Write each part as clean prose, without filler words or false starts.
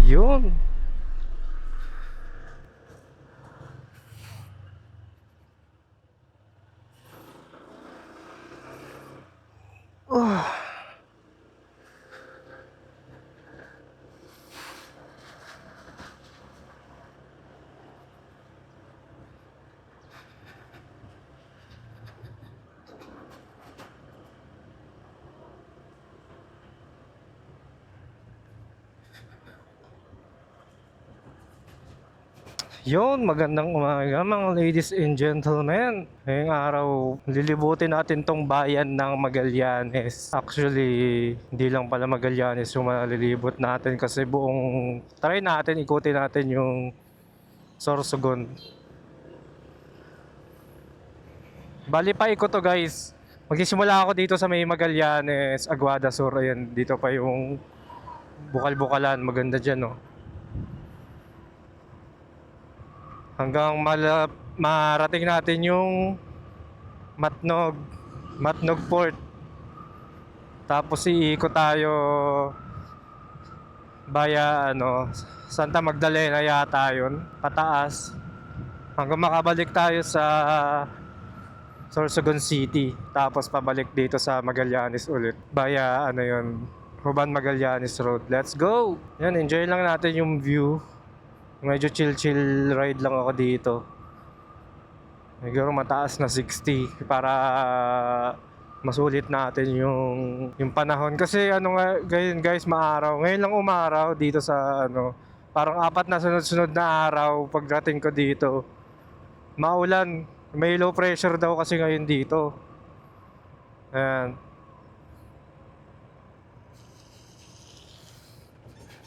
Yun. Yun, magandang umaga mga ladies and gentlemen. Ngayong araw, lilibutin natin tong bayan ng Magallanes. Actually, hindi lang pala Magallanes yung malilibot natin kasi try natin, ikutin natin yung Sorsogon. Bali pa ikot to guys. Magsisimula ako dito sa may Magallanes, Aguada Sur. Ayan, dito pa yung Bukal-Bukalan. Maganda dyan, no? Hanggang marating natin yung Matnog Port. Tapos iikot tayo via Santa Magdalena yata yun, pataas. Hanggang makabalik tayo sa Sorsogon City. Tapos pabalik dito sa Magallanes ulit via Juban Magallanes Road. Let's go! Yan, enjoy lang natin yung view. Medyo chill ride lang ako dito. Siguro mataas na 60 para masulit natin yung panahon. Kasi ngayon guys, maaraw. Ngayon lang umaraw dito sa parang 4 na sunod-sunod na araw pagdating ko dito. Maulan. May low pressure daw kasi ngayon dito. Ayan.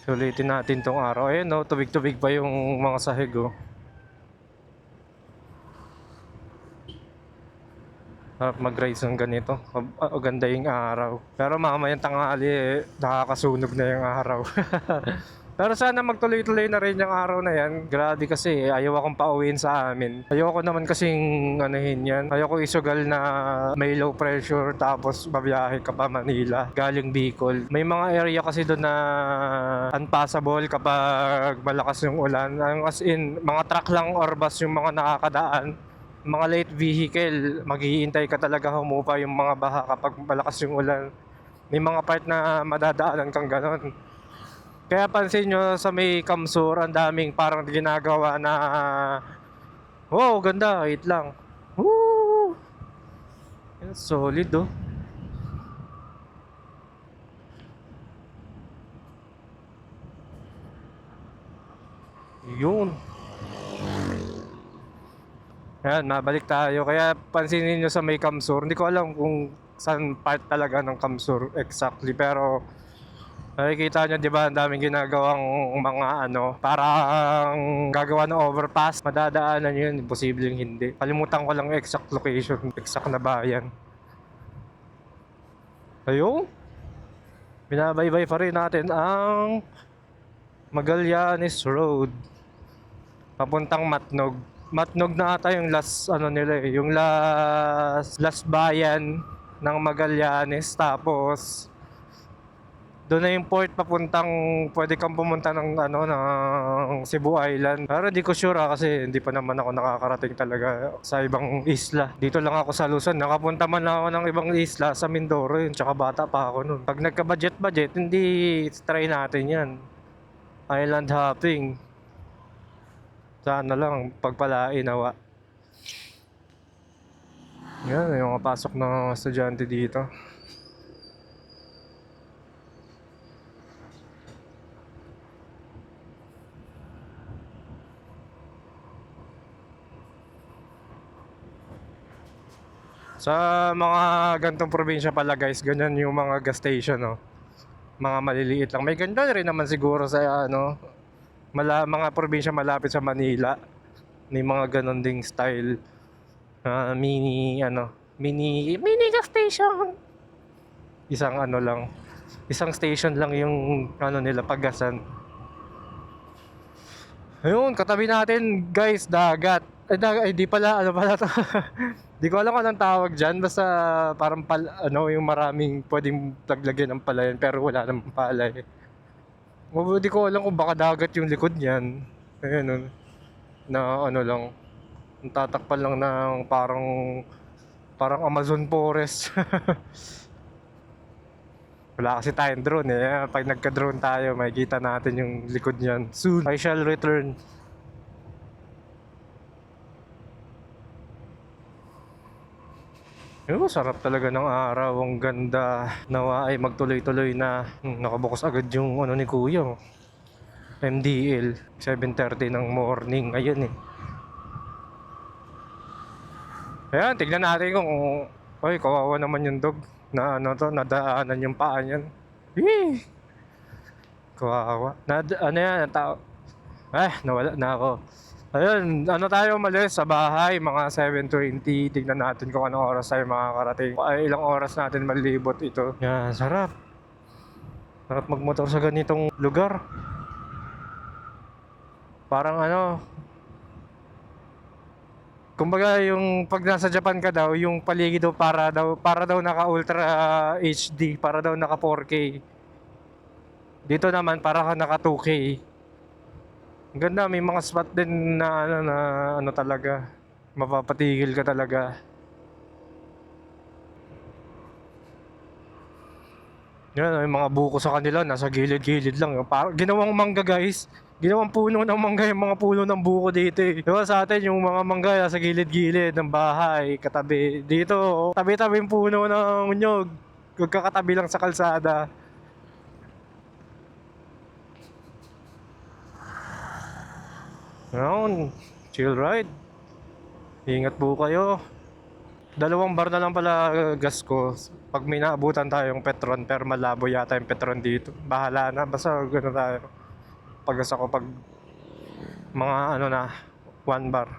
Sulitin natin tong araw. Ayan, no, tubig-tubig pa yung mga sahig, oh. Harap mag-ride ng ganito. Ganda yung araw. Pero mamayang tanghali, nakakasunog na yung araw. Pero sana magtuloy-tuloy na rin yung araw na yan. Grabe kasi, ayaw akong pauwiin sa amin. Ayoko naman kasing yan. Ayoko isugal na may low pressure tapos babiyahe ka pa Manila, galing Bicol. May mga area kasi doon na unpassable kapag malakas yung ulan. As in, mga truck lang or bus yung mga nakakadaan. Mga late vehicle, maghihintay ka talaga humupa yung mga baha kapag malakas yung ulan. May mga part na madadaanan kang ganon. Kaya pansin nyo sa may Kamsur, ang daming parang ginagawa na wow, ganda, wait lang. Woo! Solid, oh. Yun. Ayan, mabalik tayo. Kaya pansinin nyo sa may Kamsur, hindi ko alam kung saan part talaga ng Kamsur exactly, pero nakikita nyo, di ba, ang daming ginagawang mga parang gagawa ng overpass. Madadaanan yun, imposibleng hindi. Kalimutan ko lang exact location, exact na bayan. Ayun, binabaybay pa rin natin ang Magallanes Road papuntang Matnog. Matnog na ata yung last nila yung last bayan ng Magallanes. Tapos doon na yung port papuntang, pwede kang pumunta ng ng Cebu Island. Pero di ko sure kasi hindi pa naman ako nakakarating talaga sa ibang isla. Dito lang ako sa Luzon. Nakapunta man lang ako ng ibang isla sa Mindoro yun. Tsaka bata pa ako nun. Pag nagka-budget, hindi try natin yan. Island hopping. Sana lang pagpalain nawa. Yan, yung kapasok ng estudyante dito. Sa mga gantong probinsya pala guys, ganyan yung mga gas station, no. Mga maliliit lang. May ganda rin naman siguro sa mga probinsya malapit sa Manila. May mga ganon ding style. Mini gas station. Isang station lang yung nila paggasan. Ayun, katabi natin guys, dagat. Di pala, pala to. Di ko alam kung anong tawag dyan. Basta parang yung maraming pwedeng laglagyan ng palayan pero wala namang palay. Hindi ko alam kung baka dagat yung likod niyan. Ayun, oh, na ano lang, tatakpan lang ng parang Amazon forest. Wala kasi tayong drone eh. Pag nagka-drone tayo, makikita natin yung likod niyan. Soon, I shall return. Sarap talaga ng araw. Ang ganda. Nawa ay magtuloy-tuloy na. Nakabukas agad yung ano ni Kuya. MDL. 7:30 ng morning. Ayun eh. Ayan, tignan natin kung... Ay, kawawa naman yung dog. Na ano to, nadaanan yung paa niyan. Eh, kawawa. Ano yan, ang tao. Nawala na ako. Ayun, ano tayo umalis sa bahay, mga 7:20. Tignan natin kung anong oras tayo makakarating. Ay, ilang oras natin malibot ito. Yan, sarap. Sarap magmotor sa ganitong lugar. Parang ano, kumbaga yung pag nasa Japan ka daw, yung paligid daw para daw naka Ultra HD, para daw naka 4K. Dito naman para ka naka 2K. Ang ganda, may mga spot din na ano talaga, mapapatigil ka talaga. Yan, may mga buko sa kanila, nasa gilid-gilid lang. Parang ginawang mangga guys. Ginawang puno ng mangga yung mga puno ng buko dito eh. Diba sa atin yung mga mangga nasa gilid-gilid ng bahay, katabi. Dito, tabi-tabi yung puno ng nyog. Magkakatabi lang sa kalsada. Yun, chill ride. Ingat po kayo. 2 bar na lang pala gas ko. Pag may naabutan tayong Petron, pero malabo yata yung Petron dito. Bahala na, basta gano'n tayo. Paggas ako pag mga ano na, 1 bar.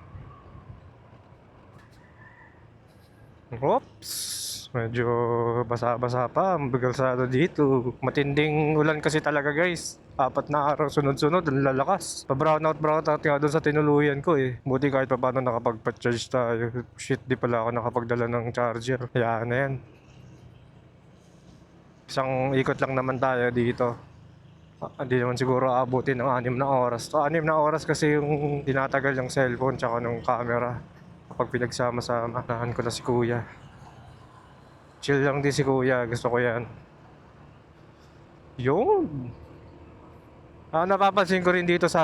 Oops! Medyo basa-basa pa, mabigalsado dito. Matinding ulan kasi talaga guys. 4 na araw sunod-sunod, ang lalakas. Pa-brownout nga doon sa tinuluyan ko eh. Buti kahit pa paano nakapag-charge tayo. Shit, di pala ako nakapagdala ng charger. Kaya na yan. Isang ikot lang naman tayo dito. Hindi naman siguro aabutin ng 6 na oras. 6 na oras kasi yung tinatagal yung cellphone tsaka ng camera. Kapag pinagsama-sama, nahan ko na si Kuya. Chill lang din si Kuya, gusto ko yan. Yun. Napapansin ko rin dito sa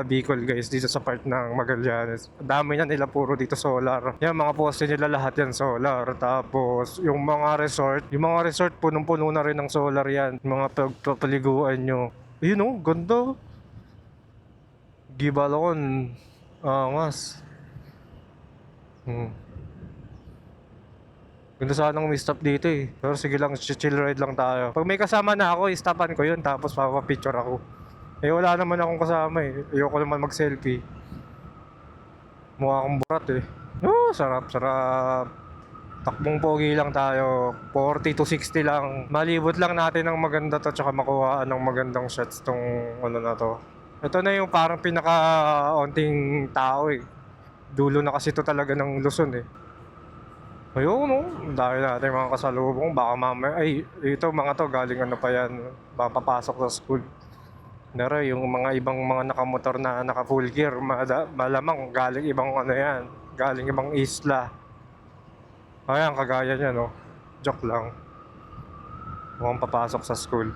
Bicol guys, dito sa part ng Magallanes. Dami na nila puro dito solar. Yan, mga poste nila lahat yan solar. Tapos yung mga resort punong-puno na rin ng solar yan. Yung mga pagpapaliguan nyo. Ayun oh, ganda. Gibalon. Angas. Ganda sanang may stop dito eh. Pero sige lang, chill ride lang tayo. Pag may kasama na ako, istapan ko yun. Tapos papapicture ako. Eh wala naman akong kasama eh. Ayoko naman mag-selfie. Mukha akong burat eh. Sarap. Takbong pogi lang tayo. 40 to 60 lang. Malibot lang natin ng maganda to. Tsaka makuhaan ng magandang shots tong ano na to. Ito na yung parang pinaka-onting tao eh. Dulo na kasi to talaga ng Luzon eh. Ayun no, dahil natin mga kasalubong. Baka mamaya, ito mga to galing ano pa yan. Baka papasok sa school. Nara, yung mga ibang mga nakamotor na naka full gear, malamang galing ibang ano yan, galing ibang isla. Ayan, kagaya niya no, joke lang. Mukhang papasok sa school.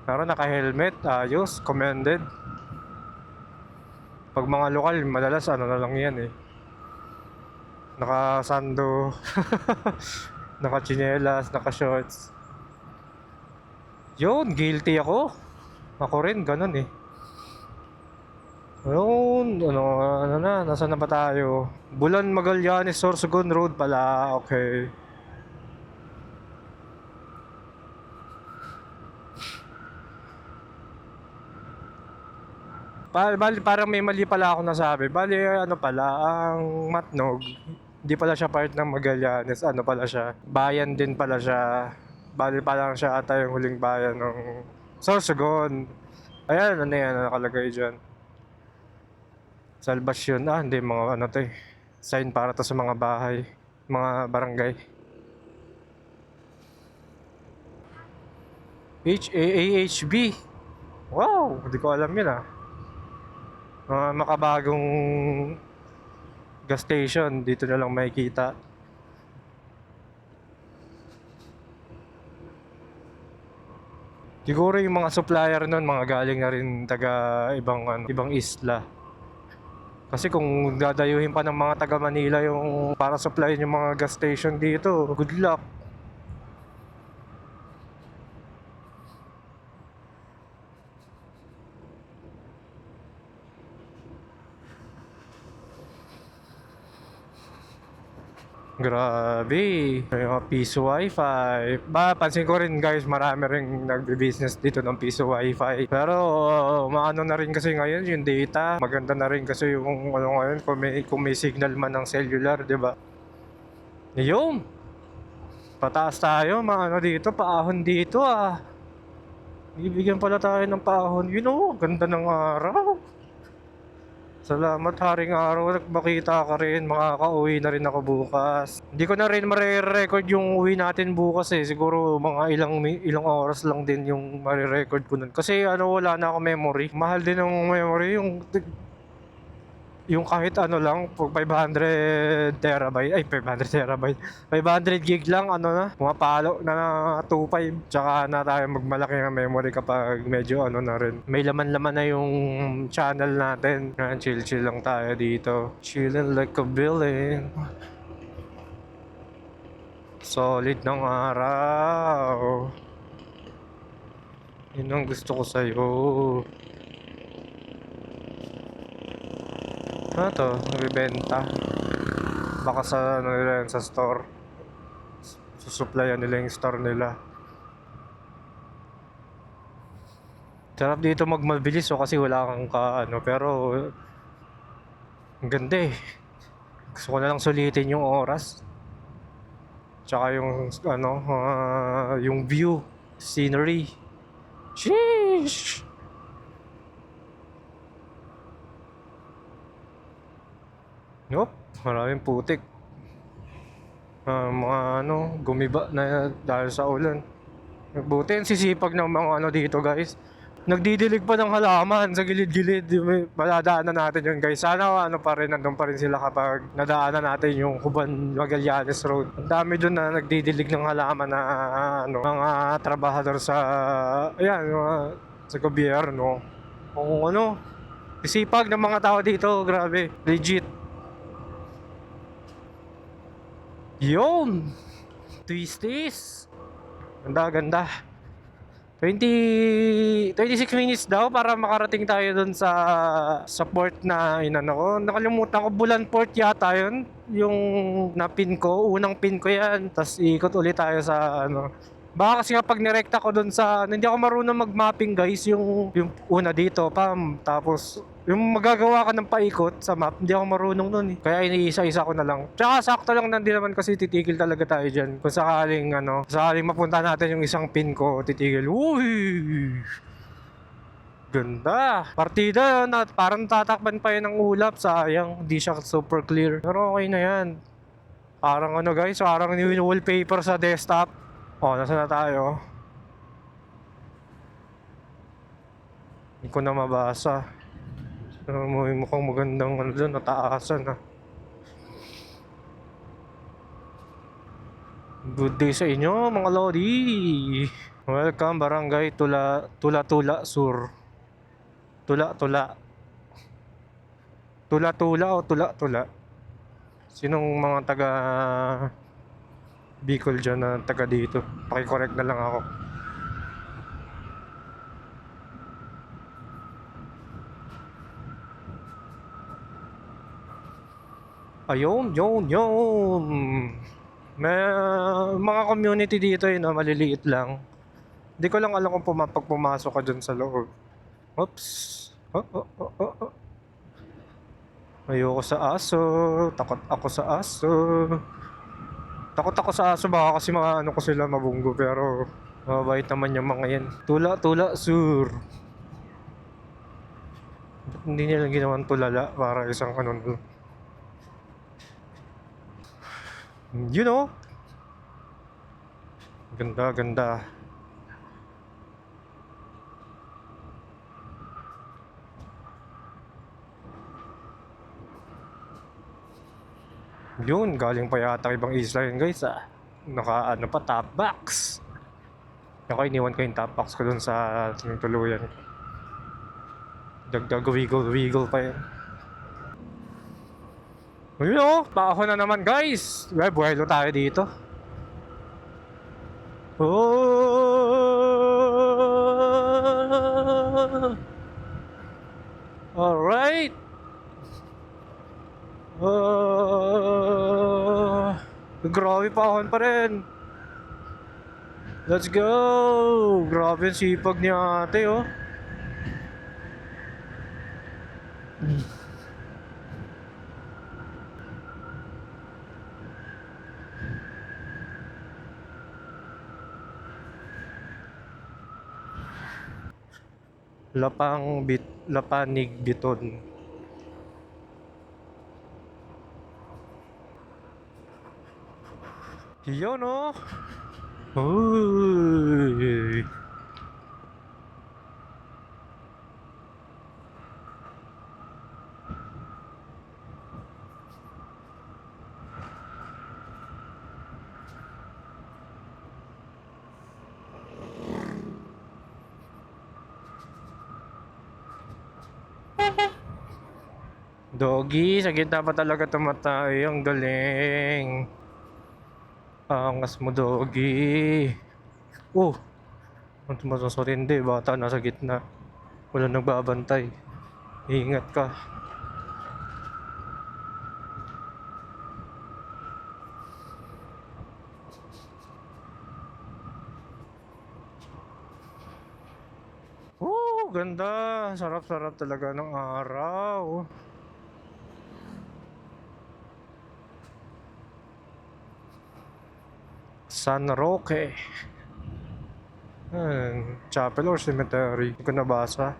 Pero naka-helmet, ayos, commended. Pag mga lokal, madalas ano na lang yan eh. Naka-sando, naka-chinelas, naka-shorts. Yun, guilty ako. Ako rin, ganun eh. Ayun, ano na, nasa na ba tayo? Bulan Magallanes, Sorsogon Road pala, okay. Bali, parang may mali pala ako nasabi. Bali, ano pala, ang Matnog, hindi pala siya part ng Magallanes, ano pala siya, bayan din pala siya. Bali pa lang siya ata yung huling bayan ng Sorsogon. Ayan, ano yan, nakalagay dyan. Salvation, hindi, mga ano to eh. Sign para to sa mga bahay, mga barangay. HAAHB. Wow, hindi ko alam yun ah. Mga makabagong gas station, dito na lang makikita. Siguro yung mga supplier nun, mga galing na rin taga ibang isla. Kasi kung dadayuhin pa ng mga taga Manila yung para supplyin yung mga gas station dito, good luck. Grabe, may mga piso wifi. Pansin ko rin guys, marami rin nagbe-business dito ng piso wifi. Pero maano na rin kasi ngayon yung data. Maganda na rin kasi yung ano ngayon, kung may signal man ng cellular, di ba? Yun, pataas tayo, mga ano dito, paahon dito ah. Bibigyan pala tayo ng paahon. You know, ganda ng araw. Salamat haring araw, nagmakita ka rin, makakauwi na rin ako bukas. Hindi ko na rin mare-record yung uwi natin bukas eh. Siguro mga ilang oras lang din yung mare-record ko nun. Kasi ano, wala na ako memory. Mahal din ng memory, yung kahit ano lang, 500 terabyte, ay 500 terabyte, 500 gig lang, ano na, pumapalo na 2.5. Tsaka na tayo magmalaki ng memory kapag medyo ano na rin. May laman-laman na yung channel natin. Chill-chill lang tayo dito. Chillin' like a villain. Solid ng araw. Yun ang gusto ko sa'yo. Ano to? Nagbibenta. Baka sa ano nila yan, sa store. Susuplayan nila yung store nila. Sarap dito magmabilis kasi wala kang ano, pero ang ganda eh. Gusto ko na lang sulitin yung oras. Tsaka yung ano, yung view, scenery. Sheesh! Nope, maraming putik. Mga ano, gumiba na dahil sa ulan. Buti ang sisipag ng mga ano dito guys. Nagdidilig pa ng halaman sa gilid-gilid. Madadaanan natin yun guys. Sana ano pa rin, nandun pa rin sila kapag nadaanan natin yung Kuban Magallanes Road. Ang dami dun na nagdidilig ng halaman na ano, mga trabahador sa, ayan, sa gobyerno. Kung ano, sisipag ng mga tao dito, grabe, legit. Yun! Twisties! Ganda, ganda. 26 minutes daw para makarating tayo dun sa port na inano ko. Nakalimutan ko, Bulan Port yata yun. Yung na pin ko, unang pin ko yan. Tapos ikot ulit tayo sa ano. Baka kasi nga pag nirekta ko dun sa, hindi ako marunong mag-mapping guys. Yung una dito, pam. Tapos yung magagawa ka ng paikot sa map, hindi ako marunong nun eh. Kaya iniisa-isa ko na lang. Tsaka sakto lang nandi naman kasi titigil talaga tayo dyan. Kung sakaling ano, sakaling mapunta natin yung isang pin ko, titigil. Uy! Ganda! Partida yun at parang tatakban pa yun ng ulap. Sayang, hindi siya super clear. Pero okay na yan. Parang ano guys, parang new wallpaper sa desktop. Oh, nasa na tayo? Hindi ko na mabasa. May mukhang magandang ano doon, nataasan ah. Good day sa inyo mga lodi. Welcome Barangay Tula Sur. Tula o Tula. Sinong mga taga Bicol dyan na taga dito? Paki-correct na lang ako. Ayun. May mga community dito yun, maliliit lang. Hindi ko lang alam kung pag pumasok ka dyan sa loob. Oops. Oh. Ayoko sa aso. Takot ako sa aso. Takot ako sa aso, baka kasi mga ano ko sila mabunggo, pero mabait naman yung mga yan. Tula sur. Ba't hindi nila ginawan tulala para isang ano. You know? Ganda. Yun, galing pa yata ibang isla yun guys Naka ano pa, top box. Ako iniwan ko yung top box ko dun sa tuluyan. Dagdag wiggle pa yun. Ayun o, paahon na naman guys. Buhay tayo dito. Oh! Alright. Grabe paahon pa rin. Let's go! Grabe yung sipag ni ate oh. Lapanig Biton. Yun oh. Uy. Doggy, sa gitna pa talaga tumatay. Ang galing. Angas mo, doggy. Oh, ang tumasasarin, hindi. Bata nasa gitna. Wala nagbabantay. Ingat ka. Oh, ganda. Sarap-sarap talaga ng araw. San Roque. Chapel or cemetery? Hindi ko nabasa.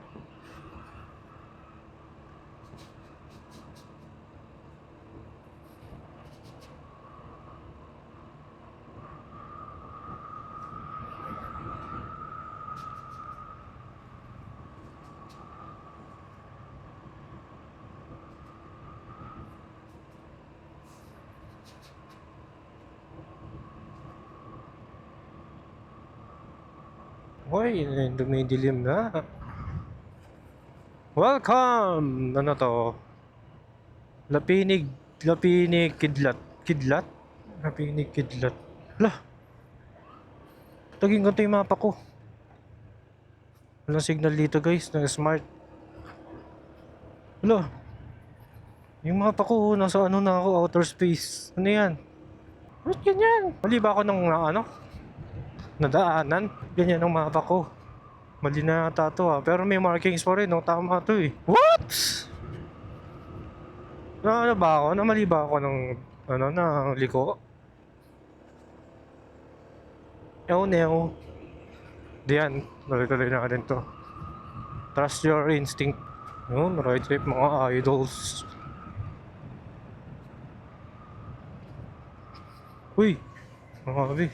Hoy, dumidilim na. Welcome! Ano to? Lapinig Kidlat. Kidlat? Lapinig Kidlat. Lah! Taging ganito yung mapa ko. Walang signal dito guys, ng smart. Lah! Yung mapa ko, nasa ano na ako, outer space. Ano yan? Ba't ganyan? Mali ba ako ng nadaanan? Ganyan ang mapa ko. Mali na yata to pero may markings pa rin, no? Tama to eh. What? Ano ba ako? Namali ba ako ng liko? Ew. Diyan, tuloy-tuloy na rin to. Trust your instinct. Yun, right trip mga idols. Uy, mga kabi.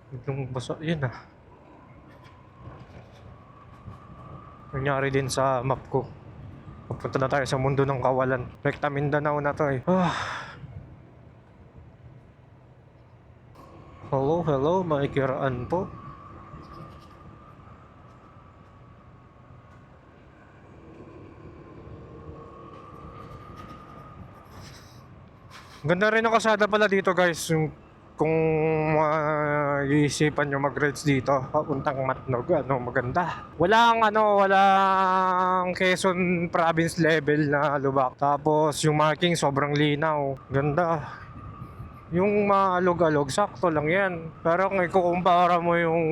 Biglang basa yun Nangyari din sa map ko. Papunta na tayo sa mundo ng kawalan. Recta Mindanao na to eh. Hello, makikiraan po. Ganda rin ang kasada pala dito guys. Kung iisipan nyo mag-rides dito papuntang Matnog, maganda. Walang Quezon province level na lubak. Tapos yung marking sobrang linaw. Ganda. Yung maalog-alog, sakto lang yan. Pero kung ikukumpara mo yung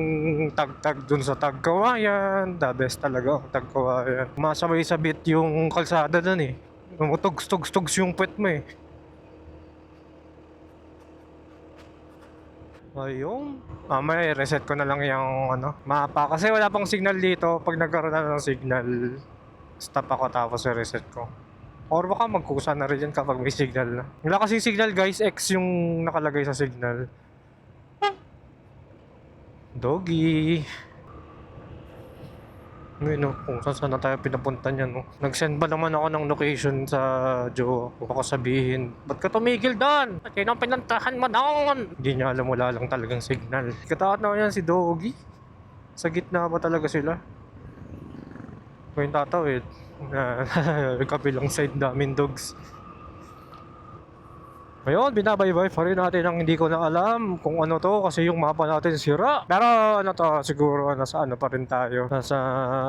tagtag dun sa Tagkawayan, the best talaga ang Tagkawayan. Masabay sa bit yung kalsada dun eh. Tugs-tugs yung puwet mo eh. Ayun. Mamaya i-reset ko na lang yung mapa. Kasi wala pang signal dito. Pag nagkaroon na ng signal, stop ako tapos i-reset ko. Or baka magkusa na rin yan kapag may signal na. Wala kasing signal guys, X yung nakalagay sa signal. Doggy. Ayun, no, kung saan na tayo pinapunta niyan, no. Nag-send ba naman ako ng location sa jowa ko. Baka sabihin, ba't ka tumigil doon? Ba't yun ang pinuntahan mo doon? Hindi niya alam, wala lang talagang signal. Kataot na yan si Doggy. Sa gitna pa talaga sila. Kung yung tatawid, kabilang side namin dogs. Ngayon, binabaybay pa rin natin ang hindi ko na alam kung ano to kasi yung mapa natin sira. Pero ano to, siguro nasa ano pa rin tayo. Nasa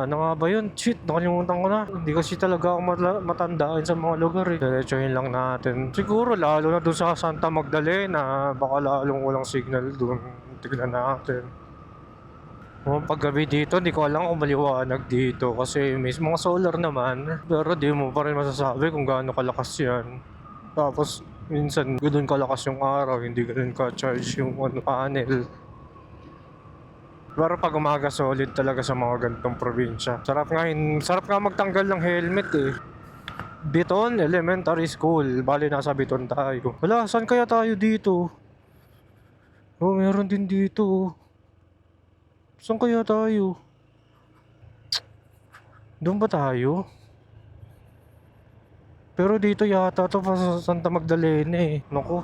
ano nga ba yun? Shit, nakalimutan ko na. Hindi kasi talaga ako matandaan sa mga lugar eh. Diretsuhin lang natin. Siguro lalo na doon sa Santa Magdalena, baka lalong walang signal doon. Tignan natin. Paggabi dito, hindi ko alam kung maliwanag dito kasi may mga solar naman. Pero di mo pa rin masasabi kung gaano kalakas yan. Tapos minsan ganoon kalakas yung araw, hindi ganoon ka-charge yung panel. Pero pag umaga solid talaga sa mga ganitong probinsya. Sarap nga magtanggal ng helmet eh. Biton Elementary School. Bali nasa Biton tayo. Wala, saan kaya tayo dito? Oh, meron din dito. Saan kaya tayo? Doon ba tayo? Pero dito yata to pa sa Santa Magdalena eh. Naku,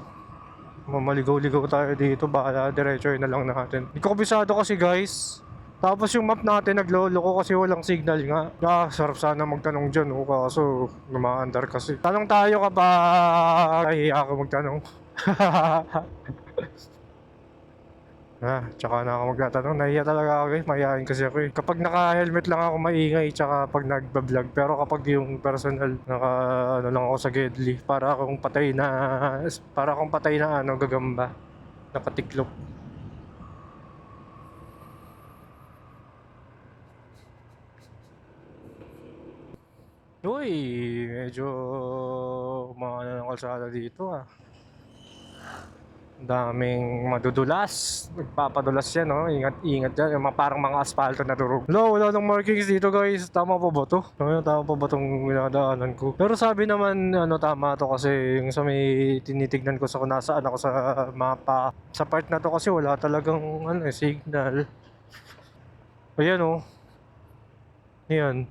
mamaligaw-ligaw tayo dito. Baka diretso na lang natin. Hindi ko kabisado kasi guys. Tapos yung map natin nagloloko kasi walang signal nga. Sarap sana magtanong dyan. Kaso lumaandar kasi. Tanong tayo kapag nahihiya ako magtanong. Tsaka na ako magtatanong. Nahiya talaga ako eh. Mahihain kasi ako eh. Kapag naka-helmet lang ako maingay, tsaka pag nagbablog. Pero kapag yung personal, ano lang ako sa Gedli. Para akong patay na ano, gagamba. Nakatiklop. Uy, medyo mga ng kalsada dito ah. Daming madudulas. Nagpapadulas yan, no? Ingat dyan. Yung parang mga asfalto na durog. Wala nang markings dito, guys. Tama pa ba to? Tama pa ba tong minadaanan ko? Pero sabi naman, ano, tama to kasi yung sa may tinitignan ko sa kung nasaan ako sa mapa. Sa part na to kasi wala talagang, ano, signal. Ayan, oh. Ayan.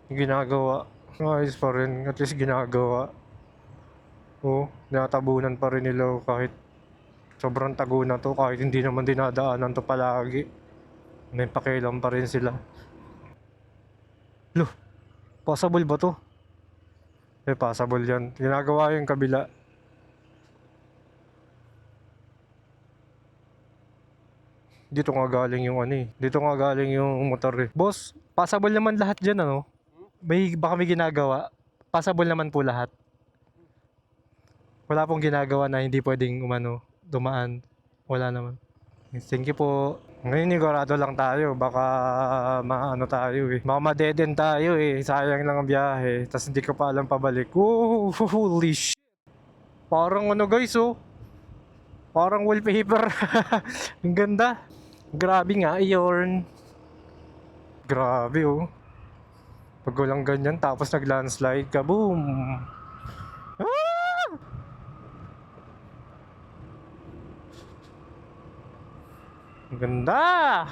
Ginagawa. Ayos pa rin. At least ginagawa. Natabunan pa rin nila kahit sobrang tago na to, kahit hindi naman dinadaanan to palagi. May pakialam pa rin sila. Loh, possible ba to? Possible yan. Ginagawa yung kabila. Dito nga galing yung ano eh. Dito nga galing yung motor eh. Boss, possible naman lahat dyan ano? Baka may ginagawa. Possible naman po lahat. Wala pong ginagawa na hindi pwedeng dumaan. Wala naman. Thank you po. Ngayon sigurado lang tayo. Baka maano tayo eh. Baka madeden tayo eh. Sayang lang ang biyahe. Tapos hindi ko pa alam pabalik. Oh, holy shit. Parang ano guys oh. Parang wallpaper. Ang ganda. Grabe nga iyon. Grabe oh. Pag walang ganyan tapos nag-landslide ka. Boom. Ang ganda!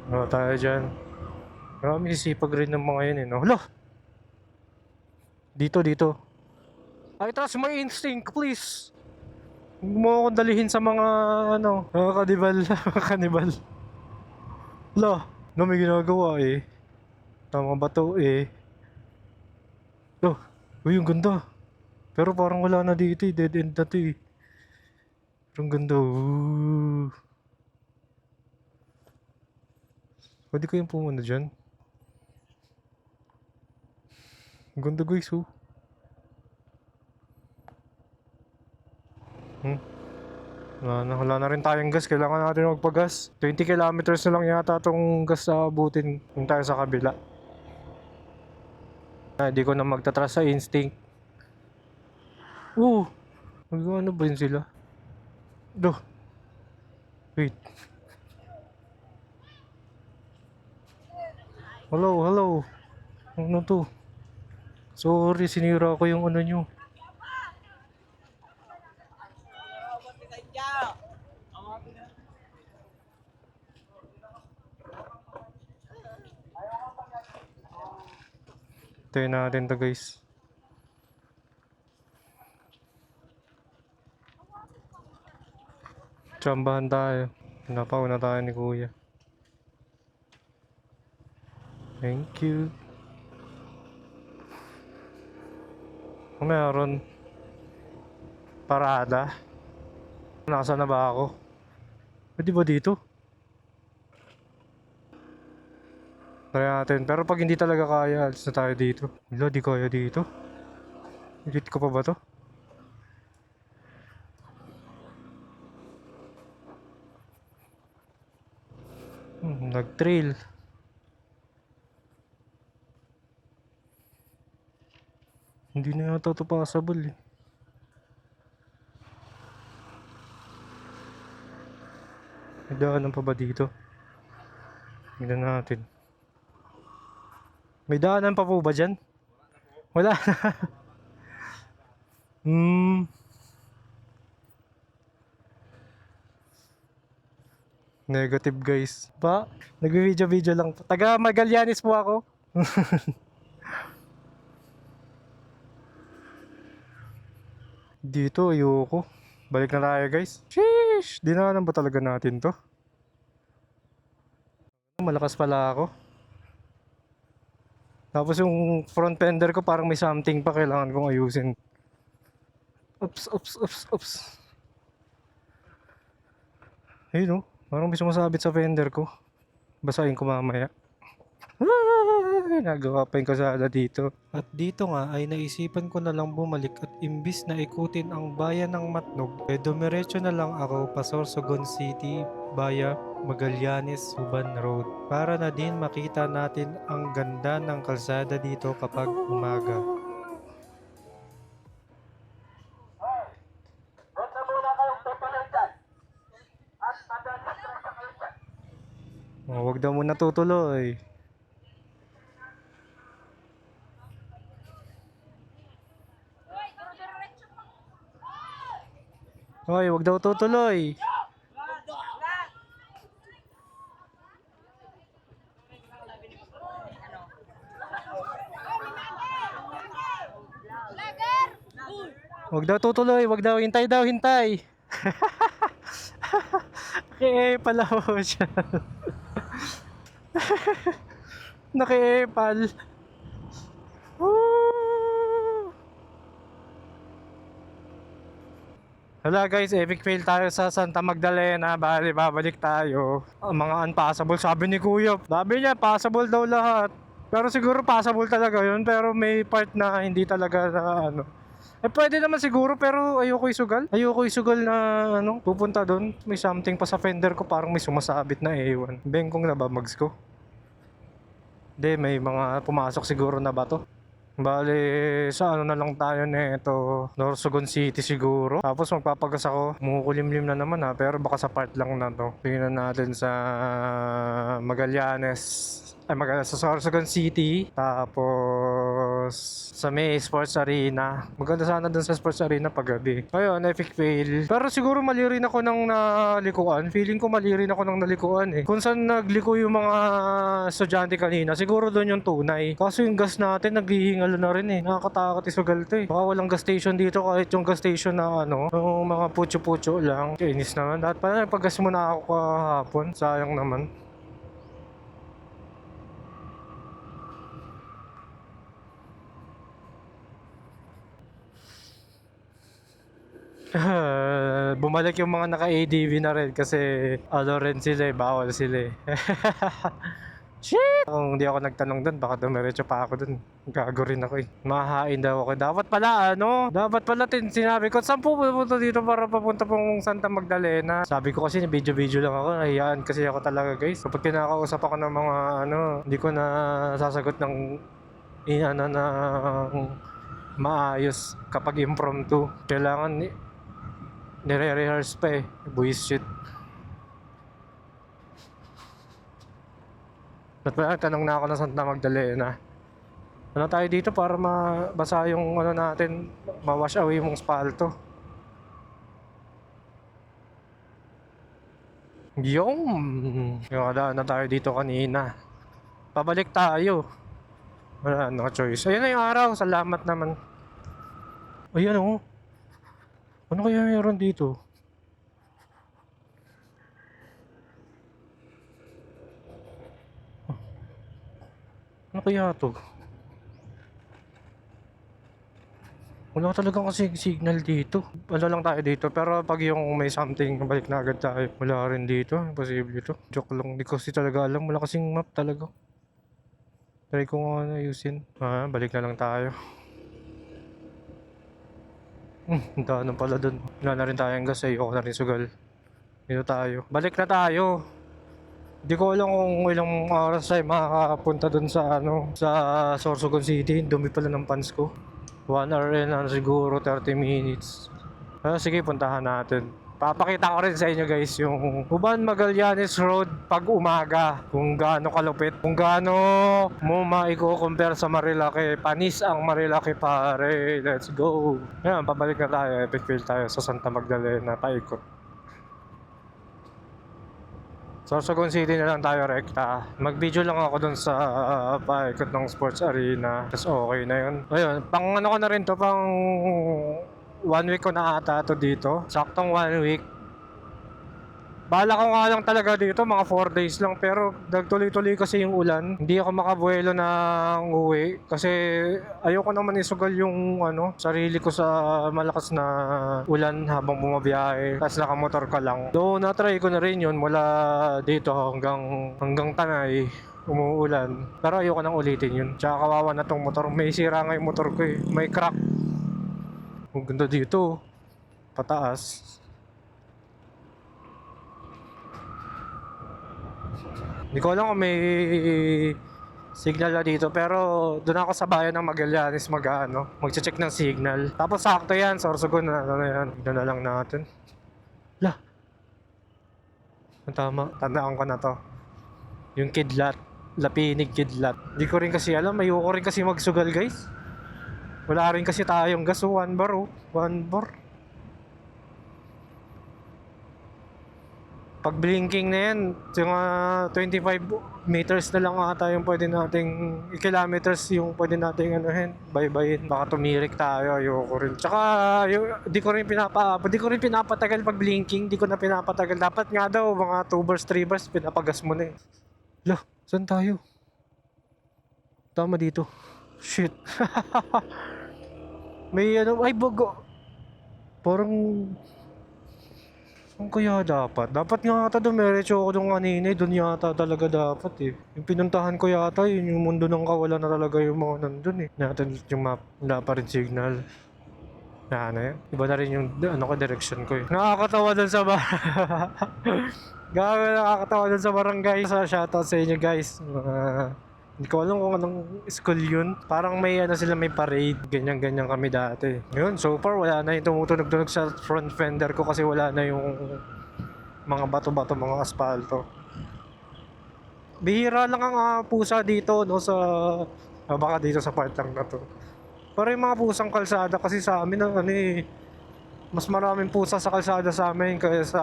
Tayo dyan. Marami sisipag rin ng mga yun eh, no? Hala! Dito. I trust my instinct, please! Huwag mo akong dalihin sa mga, kanibal. Hala! May ginagawa eh. Tama ba to eh? Uy, ang ganda. Pero parang wala na dito eh. Dead end na to eh. Ang ganda. Pwede kayong pumunta dyan. Ang ganda guys oh. Wala na rin tayong gas. Kailangan natin magpagas. 20 kilometers na lang yata itong gas sa abutin. Kung tayo sa kabila. Hindi ko na magtatrust sa instinct. Ano ba yun sila? Wait. Hello. Ano to? Sorry, sinira ko yung ano nyo. Tayo natin to guys. Tsambahan tayo. Napauna tayo ni kuya. Thank you. Meron parada. Nasaan na ba ako? Pwede ba dito? Try natin. Pero pag hindi talaga kaya, alis na tayo dito. Wala, di kaya dito. Edit ko pa ba to? Nag-trail. Hindi na yata ito possible eh. May daanan pa ba dito? Tignan natin. May daanan pa po ba dyan? Wala na. Negative guys. Pa, nag-video lang. Taga Magallanes po ako. Dito, ayoko. Balik na tayo guys. Sheesh! Dinaanan ba talaga natin to? Malakas pala ako. Tapos yung front fender ko parang may something pa kailangan kong ayusin. Oops. Ayun oh. Parang may sumasabit sa fender ko. Basahin ko mamaya. Nagawa pa yung kasada dito. At dito nga ay naisipan ko na lang bumalik at imbis na ikutin ang bayan ng Matnog, dumiretso na lang ako pa Sorsogon City via Magallanes Suban Road para na din makita natin ang ganda ng kalsada dito kapag umaga. Huwag daw muna tutuloy. Hoy, wag daw tutuloy. Wag daw tutuloy, wag daw, hintay daw, hintay. Naki-epal ako siya. Naki-epal. Hala guys, epic fail tayo sa Santa Magdalena. Bali, babalik tayo. Ang mga unpassable, sabi ni Kuya. Sabi niya, passable daw lahat. Pero siguro passable talaga yun. Pero may part na hindi talaga na ano. Eh pwede naman siguro pero ayoko isugal. Ayoko isugal na ano, pupunta doon. May something pa sa fender ko, parang may sumasabit na ewan. Bengkong na ba mags ko? Hindi, may mga pumasok siguro na bato. Bale, sa ano na lang tayo nito, Sorsogon City siguro. Tapos magpapagas ako, mumukulimlim na naman ha, pero baka sa part lang na to. Tingnan natin sa Magallanes. Sa Sorsogon City. Tapos sa May Sports Arena. Maganda sana dun sa Sports Arena paggabi. Ayun, epic fail. Pero siguro mali rin ako ng nalikuan. Feeling ko mali rin ako ng nalikuan eh. Kung saan nagliko yung mga estudyante kanina, siguro doon yung tunay. Kaso yung gas natin naghihingalo na rin eh. Nakakatakot isugal to eh. Baka walang gas station dito, kahit yung gas station na ano, yung mga putyo-putyo lang. Kainis naman. Dapat pala nagpagas muna ako kahapon. Sayang naman. Bumalik yung mga naka-ADV na rin kasi ano rin sila eh, bawal sila eh. Shit! Kung hindi ako nagtanong doon, baka dumiretso pa ako doon. Gago rin ako eh. Mahahain daw ako. Dapat pala ano, dapat pala sinabi ko, saan po pupunta dito para papunta pong Santa Magdalena? Sabi ko kasi video lang ako, nahiyaan kasi ako talaga guys. Kapag kinakausap ako ng mga ano, hindi ko na sasagot ng ano na maayos kapag impromptu. Kailangan nire-rehearse pa eh. Bullshit. Tanong na ako ng Santa Magdalena. Ano tayo dito para mabasa yung ano natin, ma-wash away yung spalto. Yung kadaan na tayo dito kanina. Pabalik tayo. Wala, no choice. Ayun na yung araw, salamat naman. Ayan oh. Ano kaya meron dito? Ano kaya to? Wala talagang kasi signal dito. Ano lang tayo dito, pero pag yung may something, balik na agad tayo. Wala rin dito, imposible to. Joke lang, hindi ko kasi talaga alam. Wala kasing map talaga. Try ko nga ayusin. Balik na lang tayo. Ang daanan pala dun. Wala na rin tayong gas, ayoko na rin sugal. Dito tayo. Balik na tayo. Hindi ko alam kung ilang oras tayo makakapunta dun sa sa Sorsogon City. Dumi pala ng pants ko. 1 hour and siguro 30 minutes. Sige, puntahan natin. Papakita ko rin sa inyo guys yung Uban Magallanes Road pag umaga. Kung gaano kalupit. Kung gaano mo maiko-compare sa Marilaki. Panis ang Marilaki pare. Let's go. Yan, pabalik na tayo. Epic fail tayo sa Santa Magdalena. Paikot. Sorsogon City na lang tayo rekta. Mag-video lang ako dun sa paikot ng sports arena. Tapos okay na yun. Ayun, pang ano ko na rin to, pang 1 week ko na ata to dito. Saktong 1 week. Bala ko nga lang talaga dito, mga 4 days lang. Pero nagtuloy-tuloy kasi yung ulan. Hindi ako makabuelo ng uwi. Kasi ayoko naman isugal yung sarili ko sa malakas na ulan habang bumabiyahe. Tapos nakamotor ka lang. Though na-try ko na rin yun mula dito hanggang Tanay. Umuulan. Pero ayoko nang ulitin yun. Tsaka kawawa na tong motor. May sira nga yung motor ko eh. May crack. Ang ganda dito. Pataas. Hindi ko alam kung may signal na dito, pero doon ako sa bayan ng Magallanes magche-check ng signal. Tapos sakto yan, Sorsogon na yan. Tignan na lang natin. Tama, tandaan ko na to. Yung kidlat, Lapinig kidlat. Hindi ko rin kasi alam, ayoko rin kasi magsugal guys. Wala rin kasi tayong gas, 1 bar 1 bar. Pag blinking na yan, mga 25 meters na lang ata yung pwede nating, kilometers yung pwede nating bye-bye. Baka tumirik tayo, ayoko rin. Tsaka, di ko rin pinapatagal pag blinking, di ko na pinapatagal. Dapat nga daw, mga 2 bars, 3 bars, pinapagas mo na eh. Saan tayo? Tama dito. Shit. May ay bago. Parang... Saan kaya dapat? Dapat nga ata dumiretso ako doon kanina eh. Doon yata talaga dapat eh. Yung pinuntahan ko yata, yun yung mundo ng kawalan na talaga yung mga nandun eh. Natin yung map, wala pa rin signal. Yan. Iba na rin yung direction ko eh. Nakakatawa doon sa nakakatawa doon sa barangay. Shoutout sa inyo guys. Hindi ko alam kung anong school yun. Parang may sila, may parade. Ganyan-ganyan kami dati. Yun, so far wala na yung tumutunog-tunog sa front fender ko kasi wala na yung mga bato-bato, mga asfalto. Bihira lang ang pusa dito, no, sa... baka dito sa part lang na to. Pero yung mga pusang kalsada kasi sa amin, mas maraming pusa sa kalsada sa amin kaysa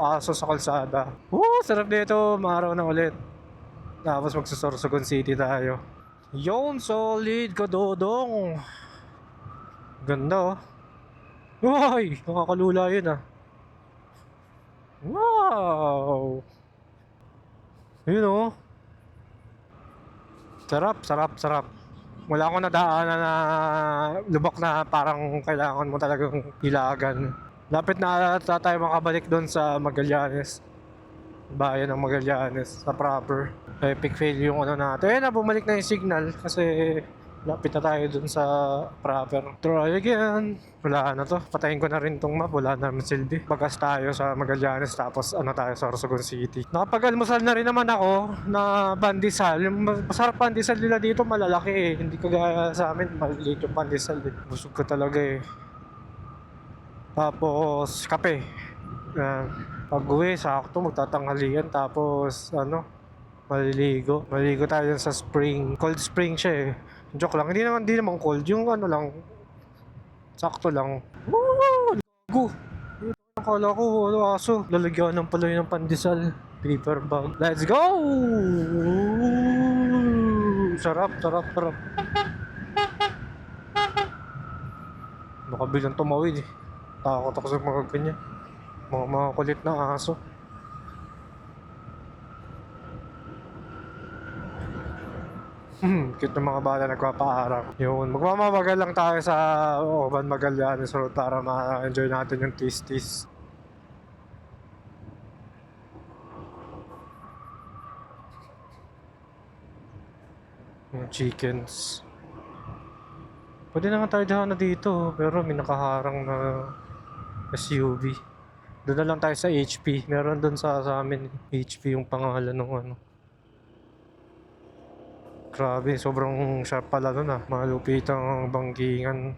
aso sa kalsada. Sarap dito, maaraw na ulit. Tapos magsasorsogon City tayo. Yon, solid kadodong. Ganda oh. Uy, nakakalula yun ah. Wow. Yun oh. Sarap. Wala akong nadaanan na lubak na parang kailangan mo talagang ilagan. Lapit na tayo makabalik doon sa Magallanes. Bayan ng Magallanes sa proper. Epic fail yung natin. Bumalik na yung signal kasi lapit na tayo dun sa proper. Try again. Wala na to. Patayin ko na rin tong map. Wala naman silbi. Bagas tayo sa Magallanes tapos tayo sa Sorsogon City. Nakapag-almusal na rin naman ako na pandesal. Yung masarap pandesal nila dito malalaki eh. Hindi kagaya sa amin maliit yung pandesal eh. Busog ko talaga eh. Tapos kape. Pag uwi, sakto, magtatanghalian. Tapos, maliligo. Maliligo tayo sa spring. Cold spring siya eh. Joke lang. Hindi naman cold. Yung lang, sakto lang. Woo! Go! Akala ko, aso. Lalagyan ng pala ng pandesal. Paper bag. Let's go! sarap, sarap, sarap. Baka bilang tumawid eh. Takot ako sa mga ganyan. Mga kulit na aso. Cute ng mga bata nagpapaarap. Yun, magmamagal lang tayo sa Oban Magallanes Road para ma-enjoy natin yung Twisties. Yung chickens. Pwede naman tayo daan na dito, pero may nakaharang na SUV. Doon na lang tayo sa HP. Meron doon sa amin. HP yung pangalan ng ano. Grabe, sobrang sharp pala nun ah. Malupit ang bangkingan.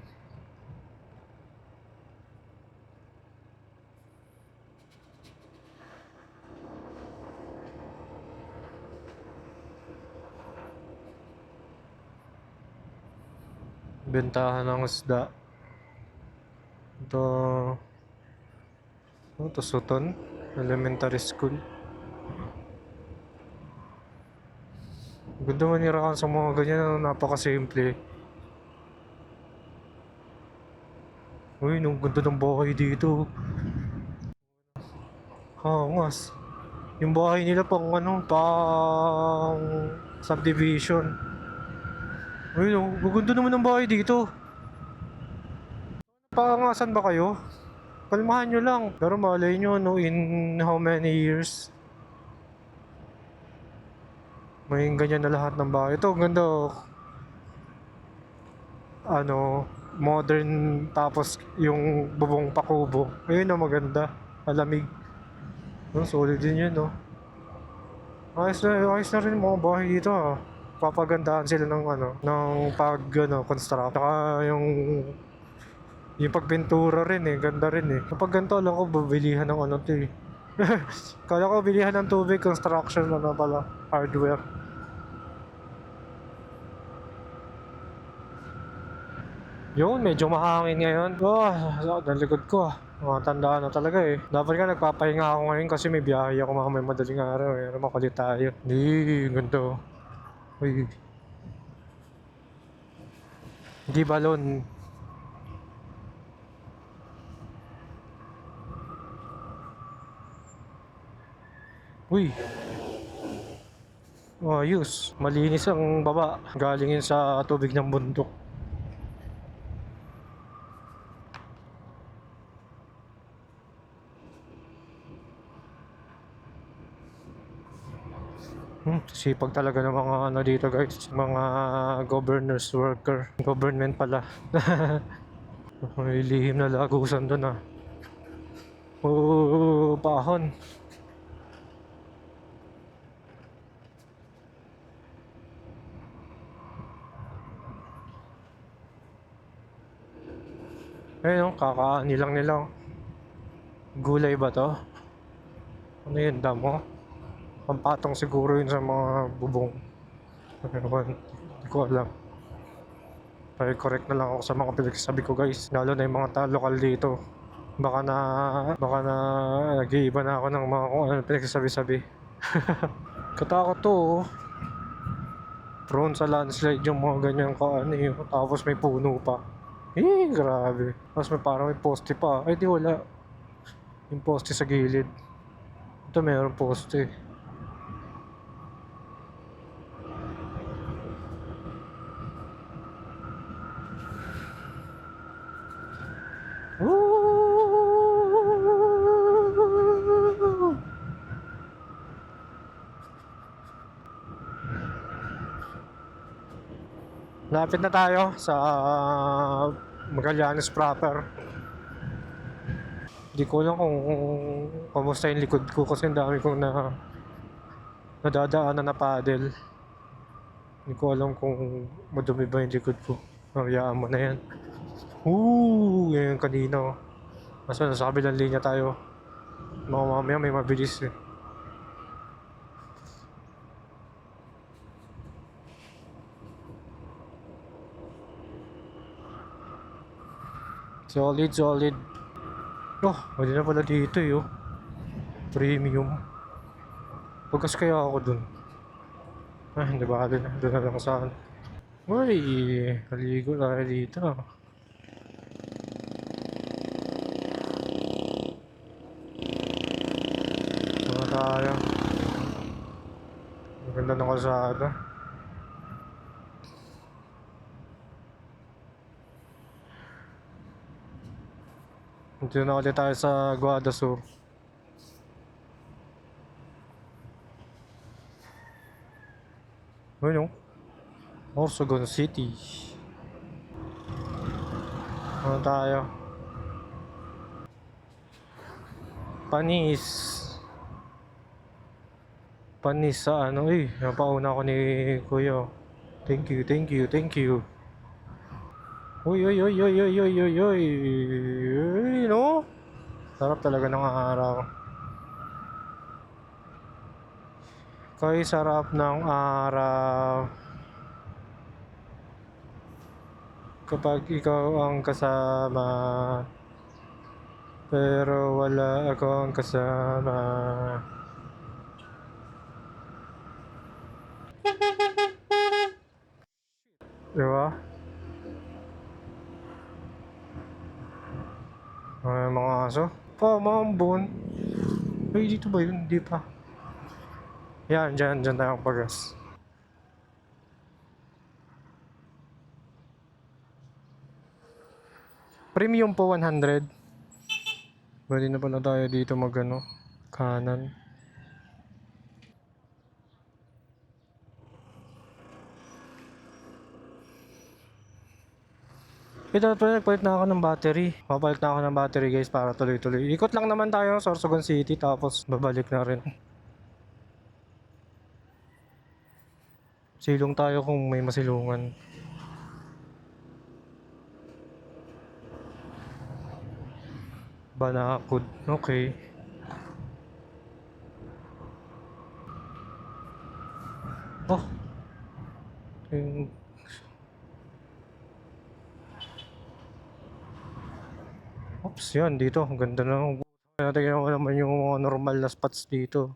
Bentahan ng isda. Ito Suton Elementary School. Ganda manirahan sa mga ganyan, napakasimple. Uy, nung ganda ng bahay dito. Hangas. Yung bahay nila pang ano, pang subdivision. Uy, ganda naman ng bahay dito. Paangasan ba kayo? Kalmahan nyo lang. Pero malay nyo, no, in how many years? May ganyan na lahat ng bahay. Ito, ganda oh. Ano, modern tapos yung bubong pakubo. Ayun na maganda. Malamig. Oh, solid din yun, no. Ayos na rin mga bahay dito, ah. Papagandahan sila ng ano, ng construct. Saka yung pagpintura rin eh, ganda rin eh. Kapag ganito, alam ko, babilihan ng ano to eh. Kala ko bilihan ng tubig, construction, ano pala, hardware. Yun, medyo mahangin ngayon. Nalikod ko ah. Tandaan na talaga eh. Dapat nga nagpapahinga ako ngayon kasi may biyahe ako mamaya madaling araw eh. Makulit tayo. Ganito. Uy. Hindi balon. Uy. Ayos. Malinis ang baba. Galingin sa tubig ng bundok. Sipag talaga ng mga ano dito guys. Mga governors worker. Government pala. May lihim na lagusan doon ah. Pahon. Ayun, kakaani lang nila. Gulay ba to? Ano yun, damo? Pampatong siguro yun sa mga bubong. Hindi ko alam. Correct na lang ako sa mga pinagsasabi ko guys. Lalo na yung mga lokal dito. Baka na nag-iiba na ako ng mga kung ano pinagsasabi-sabi. Katakot to oh. Prone sa landslide yung mga ganyan kaano eh. Tapos may puno pa. Grabe. Tapos parang may poste pa. Ay di wala. Yung poste sa gilid. Ito mayroong poste. Lapit na tayo sa Magallanes proper. Hindi ko alam kung kamusta yung likod ko kasi ang dami kong nadadaanan na paddle. Hindi ko alam kung madumi ba yung likod ko. Hayaan mo na yan. Yan kanina. Mas nasa kabilang linya tayo. Mamaya may mabilis eh. Solid. Pwede na pala dito eh, Premium. Pagkas kaya ako dun. Ah, hindi ba na. Doon na lang saan. Uy, naligo tayo dito. Mga tayo. Maganda ng kalsada. Dito na ulit tayo sa Guada Sur. Ayun yung Sorsogon City. Ano tayo? Panis. Panis sa ano eh. Napauna ko ni Kuya. Thank you, thank you, thank you. Uy, uy, uy, uy, uy, uy, uy, uy. Uy, no? Sarap talaga ng araw. Kay sarap ng araw. Kapag ikaw ang kasama. Pero wala akong kasama. Diba? Ay, mga aso. Pamambon. Ay, dito ba yun? Hindi pa. Yan, dyan tayo pagas. Premium po 100. Pwede na pala tayo dito magano kanan. Ito pala, nagpalit na ako ng battery. Papalit na ako ng battery guys para tuloy-tuloy. Ikot lang naman tayo sa Sorsogon City tapos babalik na rin. Silong tayo kung may masilungan. Banakod. Okay. Oh. Yung... Oops, yan dito. Ang ganda na. Tingnan ko naman yung mga normal na spots dito.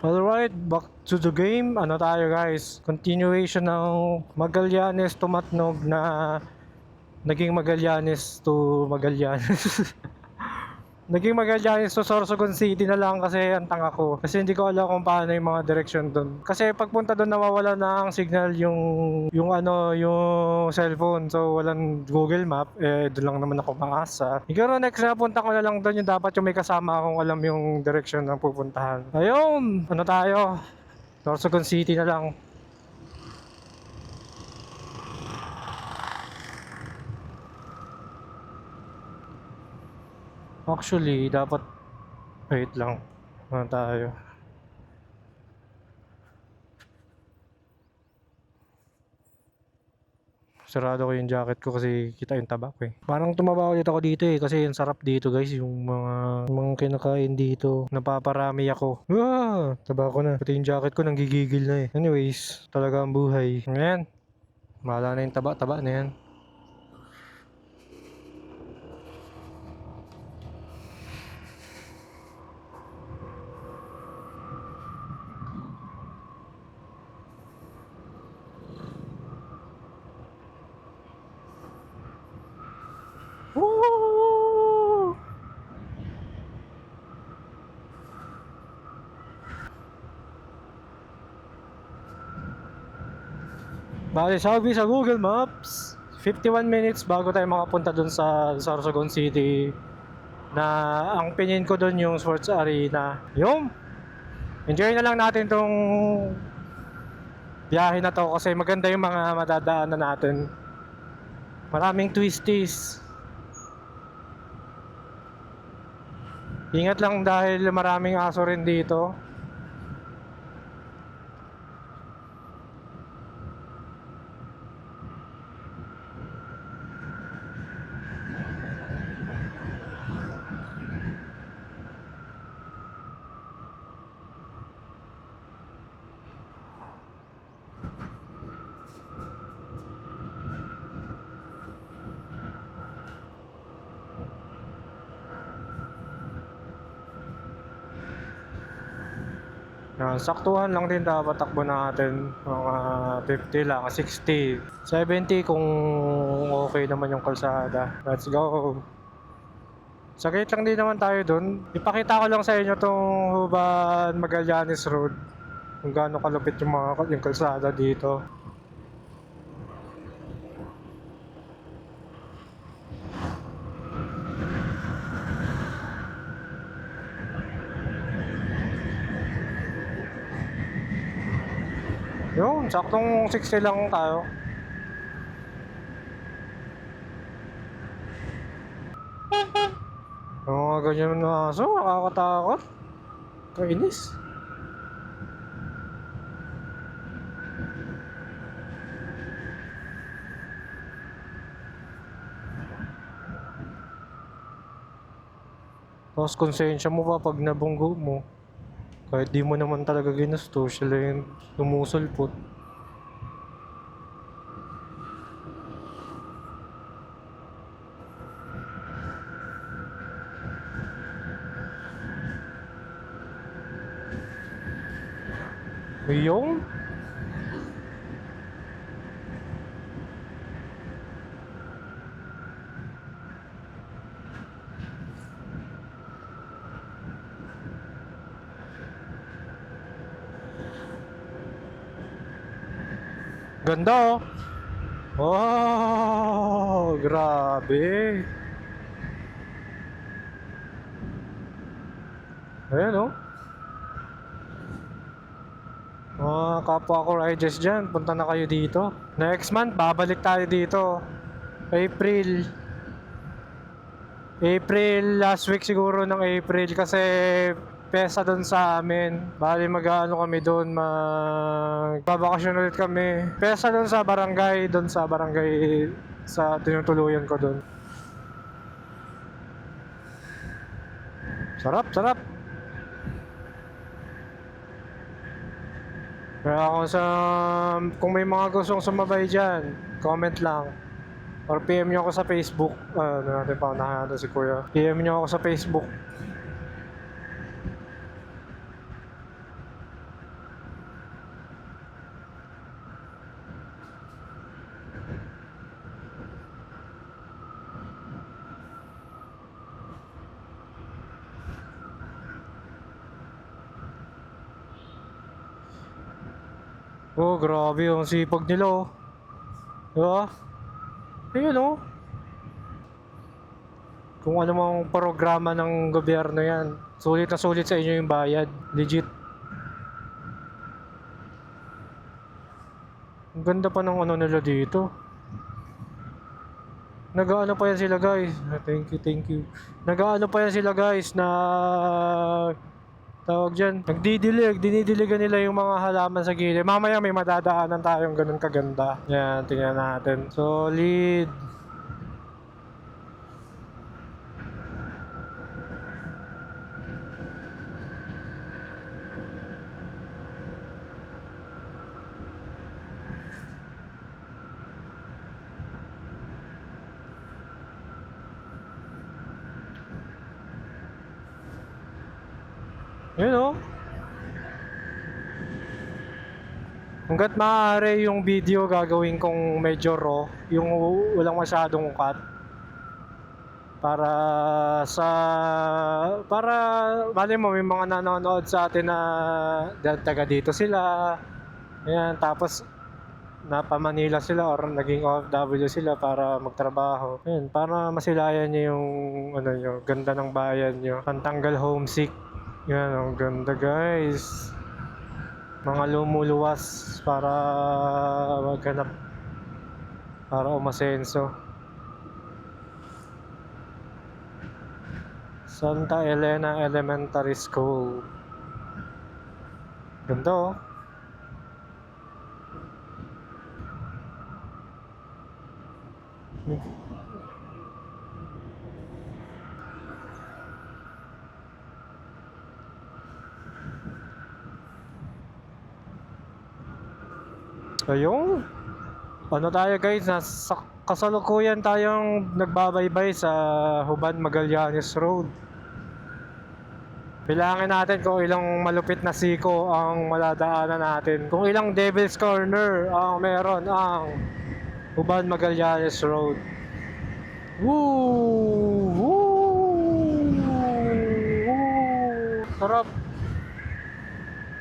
Alright, back to the game. Ano tayo guys? Continuation ng Magallanes to Matnog na naging Magallanes to Magallanes. Naging Magallanes to Sorsogon City na lang kasi ang tanga ko. Kasi hindi ko alam kung paano yung mga direction doon. Kasi pagpunta doon nawawala na ang signal yung cellphone. So walang Google Map. Eh doon lang naman ako maasa. Siguro next na punta ko na lang doon yung dapat yung may kasama akong alam yung direction ng pupuntahan. Ayun! Ano tayo? Sorsogon City na lang. Actually, dapat wait lang. Ano tayo? Sarado ko yung jacket ko kasi kita yung taba ko eh. Parang tumaba ulit ako dito eh kasi yung sarap dito guys, yung mga kinakain dito. Napaparami ako. Taba ko na. Pati yung jacket ko nanggigigil na eh. Anyways, talaga ang buhay. Ngayon, mahala na yung taba-taba na yan. Woo! Bale, sabi sa Google Maps, 51 minutes bago tayo makapunta dun sa Sorsogon City na ang pinin ko dun yung sports arena. Yung enjoy na lang natin tong biyahe na to kasi maganda yung mga madadaanan natin. Maraming twisties. Ingat lang dahil maraming aso rin dito. Saktuhan lang din dapat takbo natin. Mga 50 lang, 60, 70 kung okay naman yung kalsada. Let's go. Saglit lang din naman tayo dun. Ipakita ko lang sa inyo tong Huban Magallanes Road. Kung gaano kalupit yung kalsada dito. Yun, saktong 60 lang tayo. Mga ganyan na aso, nakakatakot. Kainis. Tapos konsensya mo pa pag nabunggo mo. Kahit di mo naman talaga ginusto, sila yung lumusulpot. Yung ganda oh. Oh, grabe. Ayan oh. Mga kapwa ko riders dyan, punta na kayo dito. Next month, babalik tayo dito. April, last week siguro ng April kasi pesa doon sa amin. Bali mag-ano kami doon, magbabakasyon ulit kami. Pesa doon sa barangay, sa tinutuluyan ko doon. Sarap, sarap. Kaya kung may mga gustong sumabay dyan, comment lang. Or PM nyo ako sa Facebook. Natin pa unahan si Kuya. PM nyo ako sa Facebook. Oh, grabe yung sipag nila oh. Diba? Ayun oh. Kung ano mang programa ng gobyerno yan. Sulit na sulit sa inyo yung bayad. Legit. Ang ganda pa ng ano nila dito. Nag-ano pa yan sila guys. Thank you. Nag-ano pa yan sila guys na tawag dyan, dinidiligan nila yung mga halaman sa gilid. Mamaya may madadaanan tayong ganun kaganda. Yan, tingnan natin. Solid. Yun oh. Hanggat maaari yung video gagawin kong medyo raw, yung walang masyadong cut. Para mali mo may mga nanonood sa atin na taga dito sila. Ayan, tapos napa-Manila sila or naging OFW sila para magtrabaho. Ayan, para masilayan niyo yung ano nyo, ganda ng bayan nyo. Pantanggal homesick. Yan, ang ganda guys. Mga lumuluwas para maghanap, para umasenso. Santa Elena Elementary School. Ganda oh. Ayun. Ano tayo guys, nasa kasalukuyan tayong nagbabaybay sa Huban Magallanes Road. Bilangin natin kung ilang malupit na siko ang maladaanan natin. Kung ilang Devil's Corner ang meron ang Uban Magallanes Road. Woo! Woo! Woo! Sarap.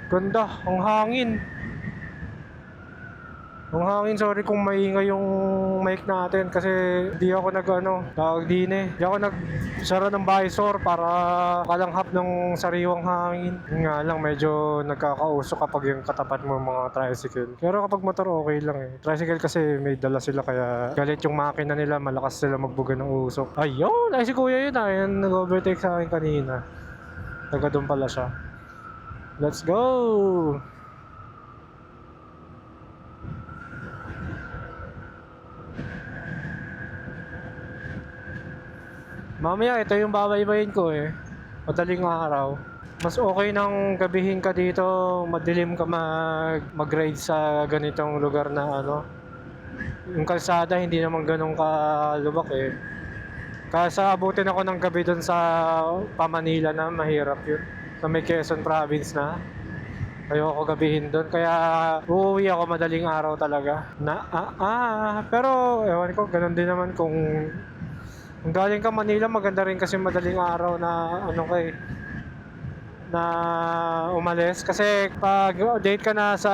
Ganda, ang hangin. Ang hangin, sorry kung maingay yung mic natin kasi di ako tawag din eh. Di ako nagsara ng visor para kalanghap ng sariwang hangin. Yun nga lang, medyo nagkakausok kapag yung katapat mo mga tricycle. Pero kapag motor, okay lang eh. Tricycle kasi may dala sila kaya galit yung makina nila, malakas sila magbuga ng usok. Ayun! Ay si kuya yun ah, yan nag-overtake sa akin kanina. Taga doon pala siya. Let's go! Mamaya ito yung babaybayin ko eh. Madaling araw. Mas okay nang gabihin ka dito, madilim ka mag-ride sa ganitong lugar na yung kalsada hindi naman ganun kalubak eh. Kaya abutin ako ng gabi doon sa Pamanila na mahirap yun. Sa may Quezon Province na. Ayoko gabihin doon kaya uuwi ako madaling araw talaga. Pero ewan ko, ganun din naman kung galing ka Manila, maganda rin kasi madaling araw na na umalis kasi pag date ka na sa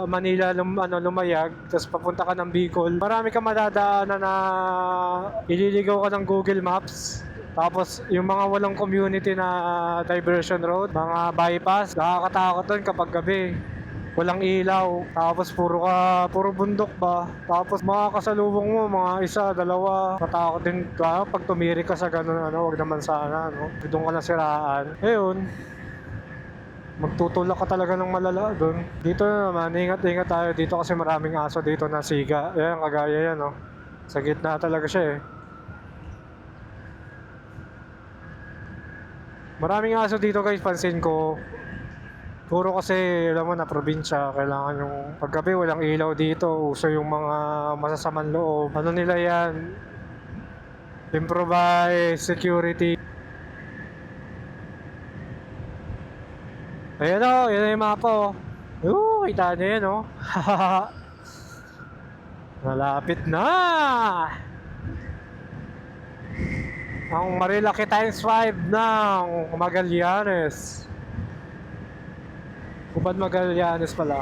Manila lumayag tapos papunta ka ng Bicol, marami ka madadaanan na ililigaw ka ng Google Maps. Tapos yung mga walang community na diversion road, mga bypass, nakakatakot doon kapag gabi. Walang ilaw, tapos puro bundok ba? Tapos mga kasalubong mo, mga isa, dalawa, matakot din ka pag tumiri ka sa ganun, wag naman sana, doon ka nasiraan. Ayun, magtutulak ka talaga ng malala doon. Dito naman, ingat-ingat tayo dito kasi maraming aso dito na siga. Ayan, kagaya yan, sa gitna talaga siya eh. Maraming aso dito guys, pansin ko. Puro kasi, alam mo na, probinsya, kailangan yung paggabi walang ilaw dito, uso yung mga masasamang loob. Ano nila yan? Improvise security. Ayan o, yan yung mapa o. Kita nyo yan o. Malapit na! Ang Marilaki times 5 ng Magallanes. Uban Magallanes pala.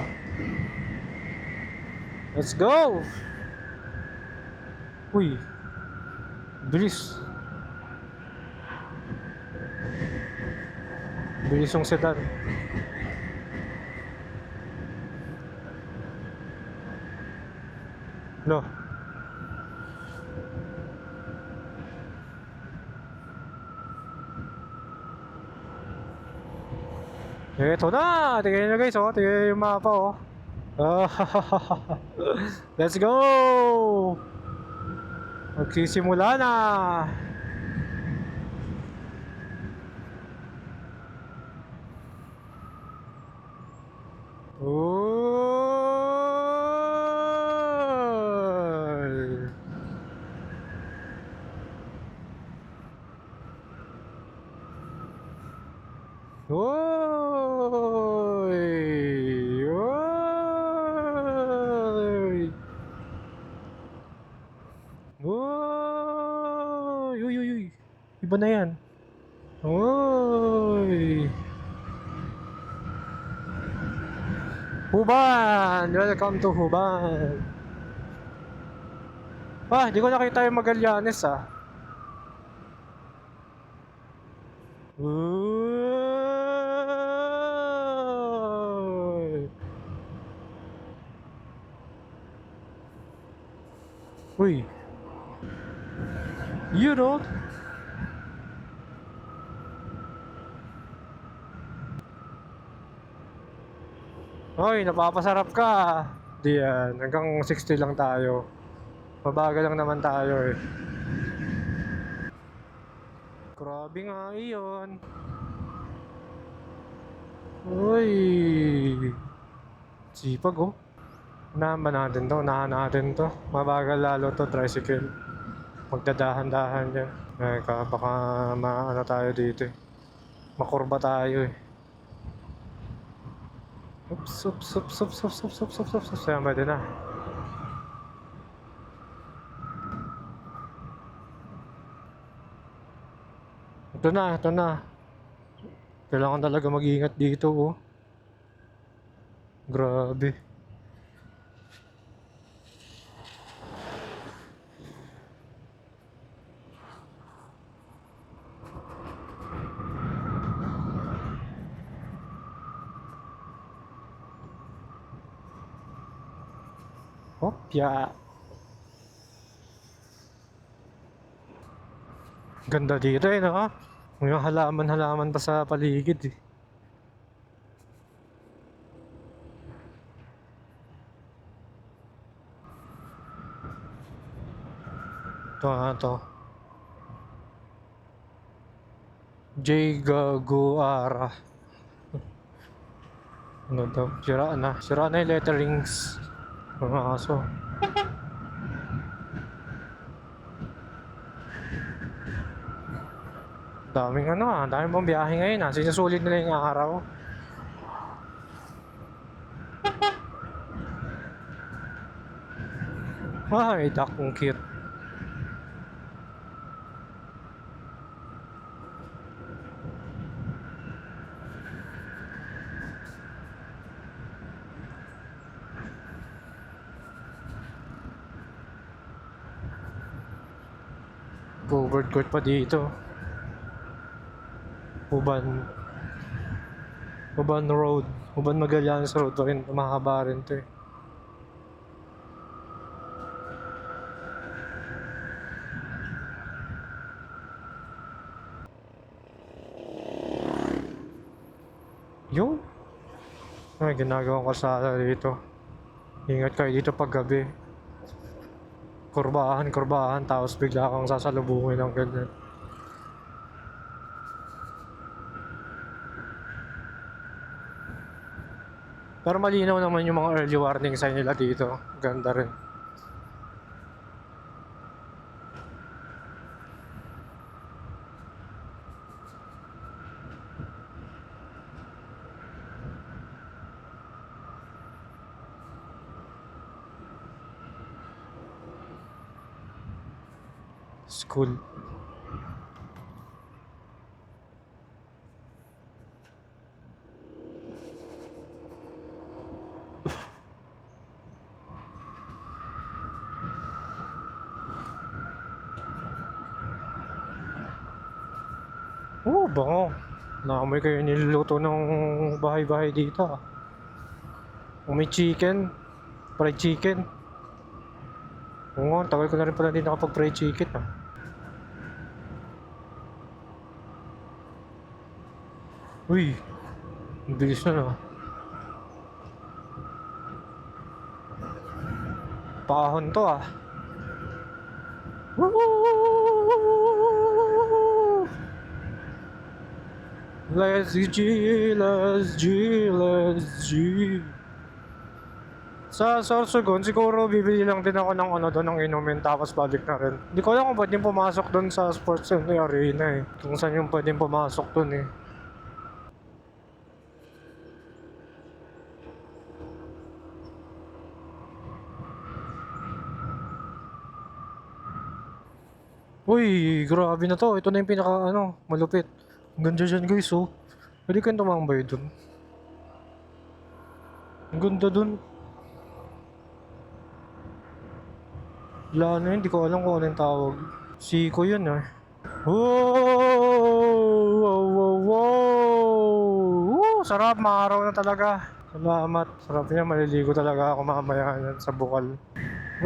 Let's go! Uy, bilis. Bilis yung sedan. No. Eto na! Tingnan nyo guys, tingnan yung mapa, Let's go! Magsisimula na! Iba na yan. Huban! Welcome to Huban. Hindi ko nakita yung Magallanes Uy. You know? Hoy, napapasarap ka. Di yan, hanggang 60 lang tayo. Mabagal lang naman tayo eh. Grabe nga iyon. Uy. Sipag Unahan ba natin to? Unahan natin to. Mabagal lalo to, tricycle. Magdadahan-dahan yan. Baka tayo dito eh. Makurba tayo eh. Oops, oops, oops, oops, oops, oops, oops, oops, oops, oops. Ayan, pwede na. Ito na, ito na. Kailangan talaga mag-iingat dito, oh. Grabe. Hopya. Ganda dito eh, no? May halaman-halaman pa sa paligid eh. Ito nga to. J. Gaguara. Ano daw? Sira na. Sira na yung letterings. Mga aso. Daming ano ah. Daming pang biyahe ngayon ah. Sinusulit nila yung araw. Ay, duck, ang cute. Covered court pa dito. Uban Road. Uban Magallanes Road pa rin. Mahaba rin to eh. Yun. Ay, ginagawang kalsada dito. Ingat kayo dito pag gabi. Kurbahan, tapos bigla kang sasalubungin ng ganyan. Pero malinaw naman yung mga early warning sign nila dito. Ganda rin. School. Oh, bango. Naamoy kayo niluluto ng bahay-bahay dito ah. Kung may chicken, fried chicken. Oo nga, tagal ko na rin pala din nakapag fried chicken ah. Uy, ang bilis na no. Pahon to ah. Woo! Let's G, let's G, let's G. Sa Sorsogon, siguro bibili lang din ako ng ano doon ng inumin tapos balik na rin. Hindi ko alam kung pwedeng pumasok doon sa sports center arena eh. Kung saan yung pwedeng pumasok doon eh. Uy, grabe na to. Ito na yung pinaka ano, malupit. Ang ganda dyan guys oh. Pwede kayong tumambay doon. Ang ganda doon. Wala na yun, hindi ko alam kung ano yung tawag. Siko yun eh. Wow! Wow! Wow! Wow! Sarap, maaraw na talaga. Salamat. Sarap niya, maliligo talaga ako mamaya yan sa bukal.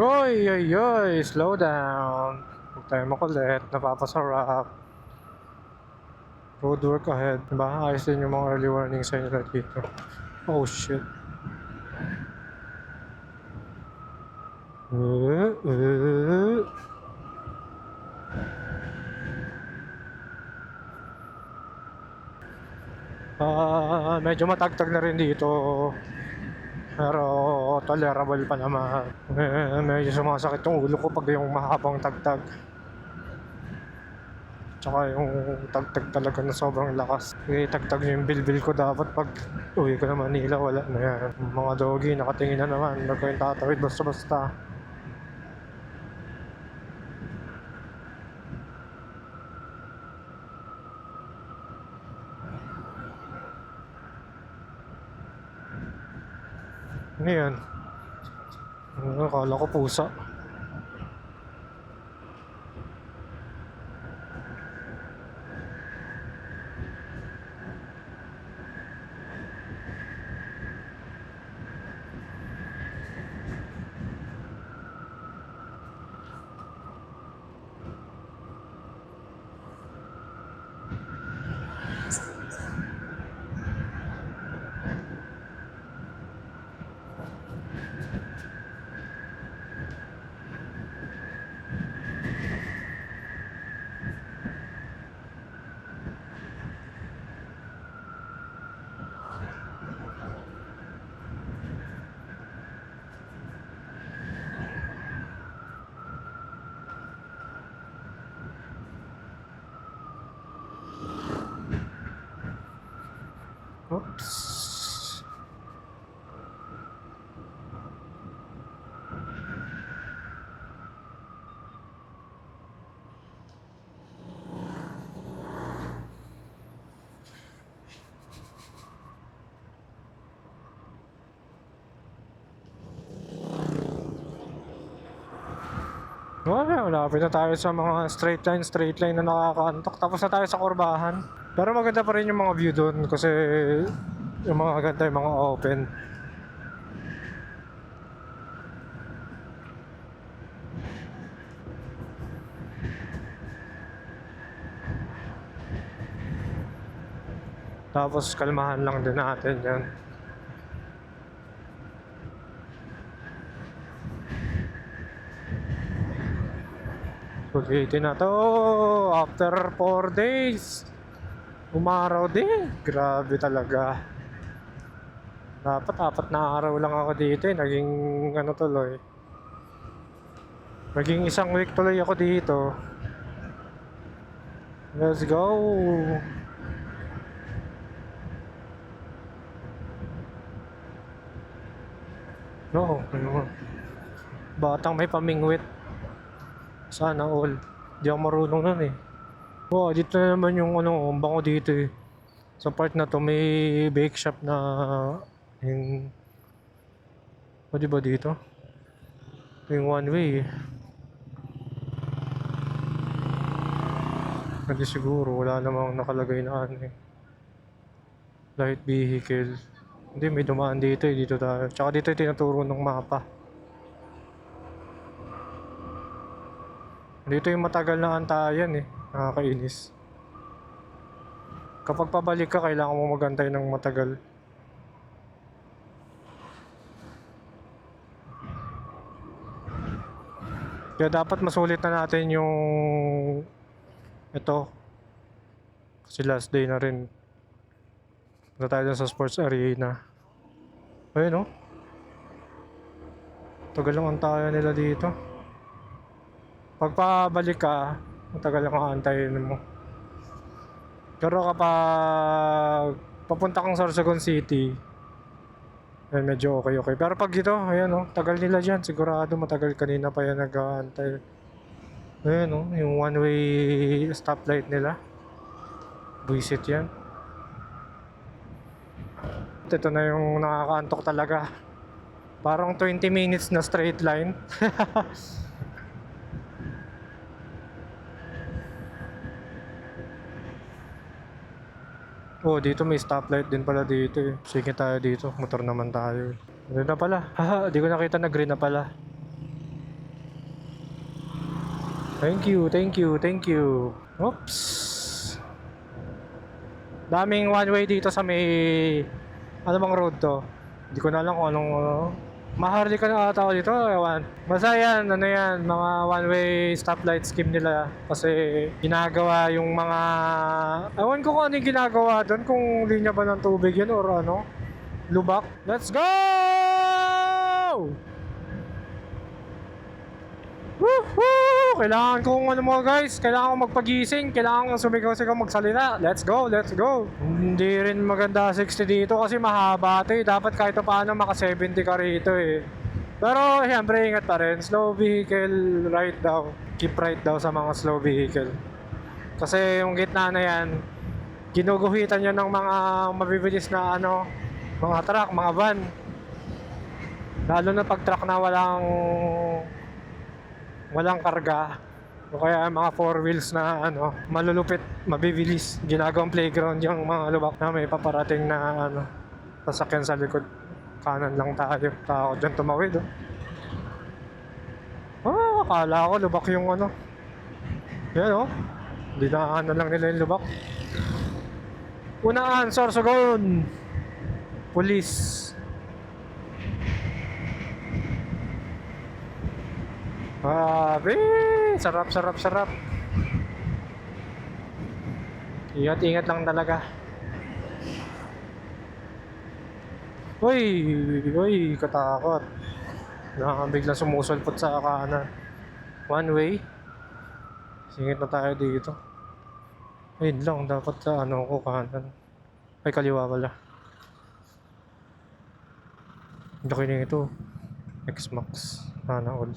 Oy! Oy! Oy! Slow down. Huwag tayo makulit. Napapasarap. Road work ahead. Diba? Ayos din yung mga early warning sign nila dito. Oh shit. Medyo matagtag na rin dito. Pero tolerable pa naman. Medyo sumasakit yung ulo ko pag yung mahabang tagtag. Tsaka yung tagtag talaga na sobrang lakas. Tagtag nyo yung bilbil ko dapat pag uwi ko na Manila, wala na yan. Mga doggy, nakatingin na naman. Huwag kayong tatawid basta-basta. Ano yan? Akala ko pusa. Oops. Wala, malapit na tayo sa mga straight line na nakakaantok. Tapos na tayo sa kurbahan. Pero maganda pa rin yung mga view doon kasi yung mga ganda, yung mga open. Tapos kalmahan lang din natin yan. Pag-18 na to after 4 days. Umaraw din. Grabe talaga. Dapat 4 na araw lang ako dito eh. Naging ano tuloy. Naging 1 week tuloy ako dito. Let's go. No, ano. Batang may pamingwit. Sana all. Di ako marunong nun eh. Oh, dito na naman yung ano, bango dito eh. Sa part na to may bake shop na yung o di ba dito? Yung one way eh. Hindi siguro wala namang nakalagay na ano eh. Light vehicle. Hindi, may dumaan dito eh, dito tayo. Tsaka dito yung tinuturo ng mapa. Dito yung matagal na antayan eh. Nakakainis. Kapag pabalik ka, kailangan mo magantay ng matagal. Kaya dapat masulit na natin yung ito. Kasi last day na rin. Punta tayo dun sa sports arena. Ayun oh. Tagal lang antayan nila dito. Pag pabalik ka, matagal lang aantayin mo. Pero kapag papunta kang Sorsogon City, ay medyo okay. Pero pag dito, ayan oh, tagal nila dyan. Sigurado matagal, kanina pa yan nag-aantay. Ayan oh, yung one-way stoplight nila. Buisit yan. Ito na yung nakakaantok talaga. Parang 20 minutes na straight line. Oh, dito may stoplight din pala dito eh. Sige tayo dito, motor naman tayo. Green na pala. Haha, di ko nakita na green na pala. Thank you. Oops. Daming one way dito sa may ano bang road to? Hindi ko na alam kung anong Maharlika na ata ako dito, ewan. Basta yan, ano yan, mga one-way stoplight scheme nila. Kasi ginagawa yung mga... Ewan ko kung ano yung ginagawa doon, kung linya ba ng tubig yun or ano. Lubak. Let's go! Woohoo! Kailangan kong ano mga guys, kailangan kong magpagising, kailangan kong sumigaw-sigaw magsalita. Let's go, let's go. Hindi rin maganda 60 dito kasi mahaba ito eh. Dapat kahit paano maka 70 ka rito eh. Pero siyempre ingat pa rin. Slow vehicle right daw. Keep right daw sa mga slow vehicle. Kasi yung gitna na yan, ginuguhitan yun ng mga mabibilis na ano, mga truck, mga van. Lalo na pag truck na walang karga o kaya mga four wheels na ano, malulupit, mabibilis. Ginagawang playground yung mga lubak na may paparating na ano, sasakyan sa likod. Kanan lang tayo. Takot dyan tumawid akala ko lubak yung ano. Yan dinaanan lang nila yung lubak. Unaan, Sorsogon Police. Grabe! Sarap, sarap, sarap. Ingat-ingat lang talaga. Uy, katakot. Nakakabigla sumusulpot sa kanan. One way. Singit na tayo dito. Ayun lang, dapat sa ano ko kanan. Ay, kaliwa pala. Laki na ito. X-Max. Sana all.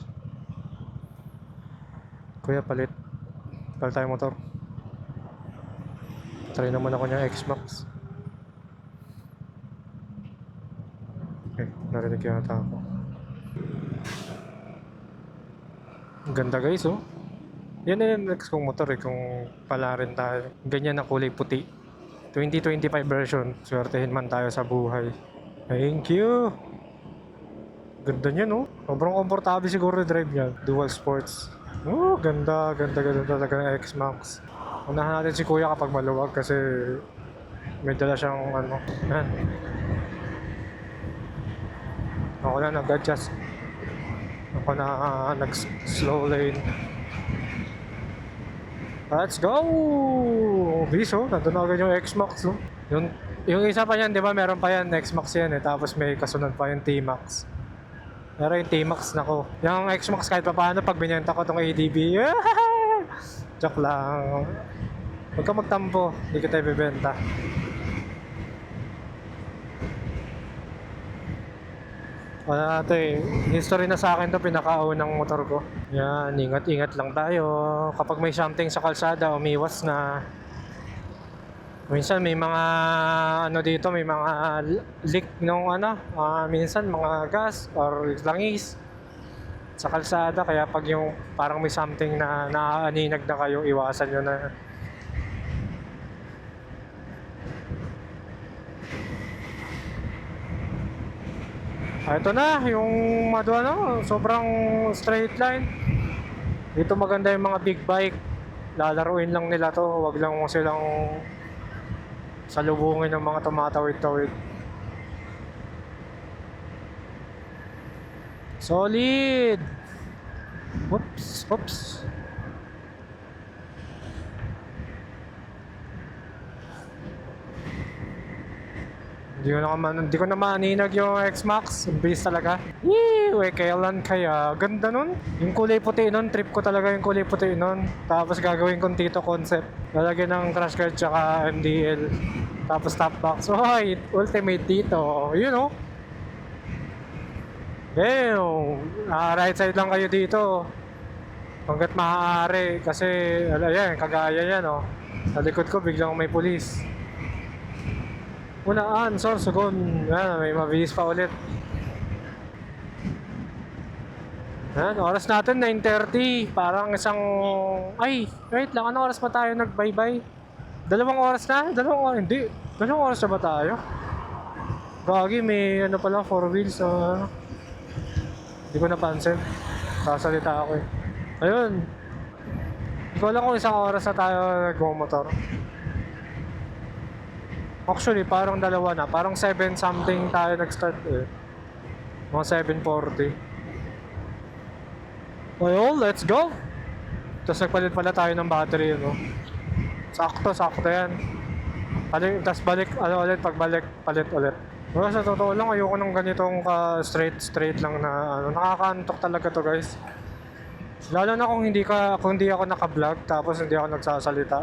Kuya, palit tayo motor. Try naman ako niya X-Max. Okay, narinig yata ako. Ang ganda guys Yan na yung next kong motor kung pala rin tayo. Ganyan na kulay puti. 2025 version. Swertehin man tayo sa buhay. Thank you! Ganda niya Sobrang komportable siguro drive niya. Dual sports. Ganda talaga ng X-Max. Unahan natin si Kuya kapag maluwag kasi may dala siyang yan. Ako na nag-adjust. Ako na nag-slow lane. Let's go! Bilis nandun na agad yung X-Max Yung isa pa yan, di ba meron pa yan, X-Max yan tapos may kasunod pa yung T-Max. Pero yung T-Max nako. Yung X-Max kahit pa paano pag binenta ko tong ADB. Joke lang. Huwag ka magtampo. Hindi kita ibibenta. Wala history na sa akin to, pinakaunang motor ko. Yan, ingat-ingat lang tayo. Kapag may something sa kalsada, umiwas na. Minsan may mga dito, may mga leak nung minsan mga gas or langis sa kalsada. Kaya pag yung parang may something na naaaninag na kayo, iwasan nyo na. Ito na, yung sobrang straight line. Dito maganda yung mga big bike. Lalaruin lang nila to, wag lang silang salubungin ng mga tumatawid-tawid. Solid! Oops. Hindi ko na maaninag yung X-Max. Ang bilis talaga. Kailan kaya? Ganda nun. Yung kulay puti nun, trip ko talaga yung kulay puti nun. Tapos gagawin kong Tito concept. Lalagyan ng crash guard tsaka MDL. Tapos top box. Ultimate Tito. Damn. Right side lang kayo dito. Hanggat maaari. Kasi, kagaya yan Sa likod ko biglang may pulis. Unaan, Sorsogon. Yan, may mabilis pa ulit. Yan, oras natin 9:30. Parang isang... wait lang. Anong oras pa tayo nag-bye-bye? 2 oras na? Hindi. 2 oras na ba tayo? Gagi, may pala, 4 wheels. Hindi ko napansin. Sasalita ako Ayun. Hindi ko alam kung isang oras na tayo nag-motor. Actually, parang 2 na. Parang 7 something tayo nag-start Mga 7:40. Ayun, let's go! Tapos nagpalit pala tayo ng battery, Sakto yan. Tapos balik, ulit, pagbalik, palit ulit. Pero sa totoo lang, ayoko ng ganitong straight lang na, nakakaantok talaga to guys. Lalo na kung hindi ako naka-vlog tapos hindi ako nagsasalita.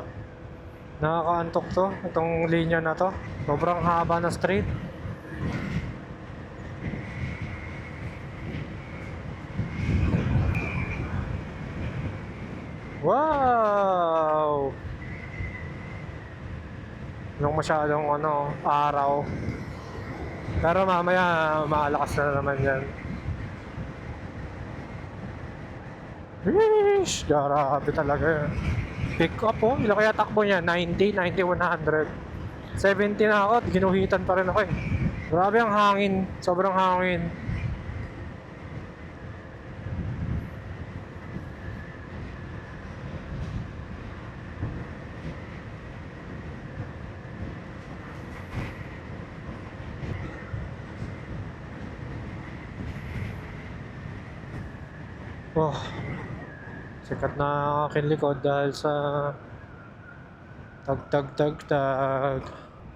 Nakakaantok to, itong linya na to. Sobrang haba na street. Wow! Yung masyadong araw. Pero mamaya maalakas na naman yan. Wish! Grabe talaga yan. Pick up oh, ilan kaya takbo niya? 90, 90, 100. 70 na ako, ginuhitan pa rin ako eh. Grabe ang hangin, sobrang hangin. Oh, sikat na ang aking likod dahil sa tag.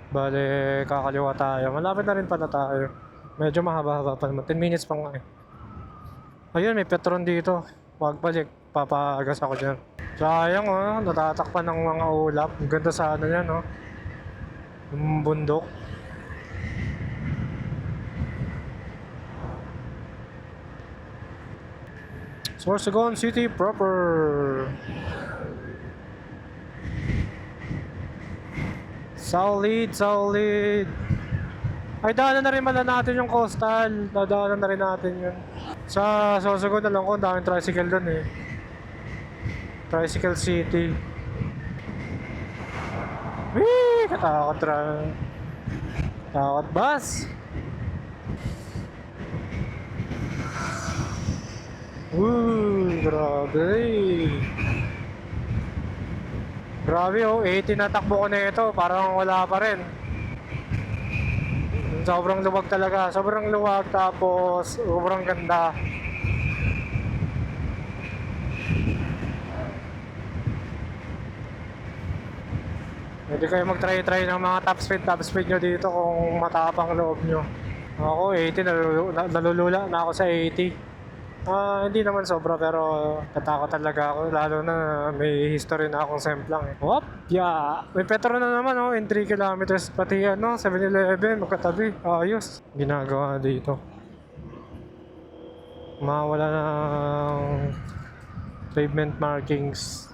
Bale, kakaliwa tayo. Malapit na rin pala tayo. Medyo mahaba-haba pa naman. 10 minutes pa nga eh. Ayun, may Petron dito. Wag balik. Papagas ako dyan. Sayang oh, natatakpan ng mga ulap. Ang ganda sana yan oh. Yung bundok. Sorsogon City proper. Solid. Ay, daanan na rin pala natin yung coastal. Dadaanan na rin natin yun. Sa Sorsogon na lang ko, daming tricycle dun eh. Tricycle City. Wee! Katakot Takot bus. Grabe. Grabe oh, 80 na takbo ko na ito, parang wala pa rin. Sobrang luwag talaga, sobrang luwag tapos sobrang ganda. Pwede kayo mag-try ng mga top speed nyo dito kung matapang loob nyo. Ako 80, nalulula na ako sa 80. Hindi naman sobra pero natakot talaga ako lalo na may history na akong semplang eh. Wop! Yeah! May Petron na naman oh, in 3 kilometers pati 7-Eleven magkatabi. Ayos. Ginagawa dito. Mawala ng pavement markings.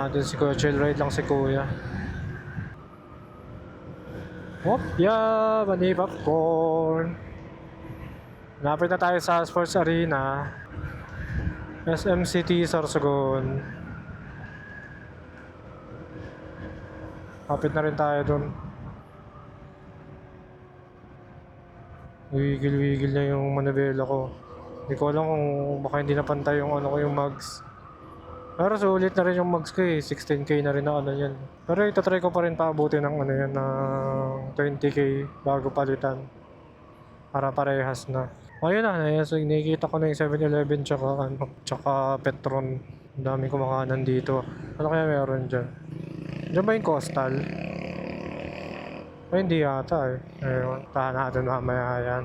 Dun si Kuya, chill ride lang si Kuya. Wop, yeah, mani popcorn. Lapit na tayo sa Sports Arena. SM City, Sorsogon. Lapit na rin tayo dun. Wigil na yung manabela ko. Hindi ko alam kung baka hindi napantay yung yung mugs. Pero sulit na rin yung mugs ko eh. 16k na rin na yan. Pero itatry ko pa rin paabuti ng yan ng 20k bago palitan. Para parehas na. Ayun na, so, nakikita ko na yung 7-Eleven tsaka Petron. Ang daming kumakanan dito. Ano kaya meron dyan? Diyan ba yung coastal? Ay, hindi yata eh. Ayun, tahan natin mamaya yan.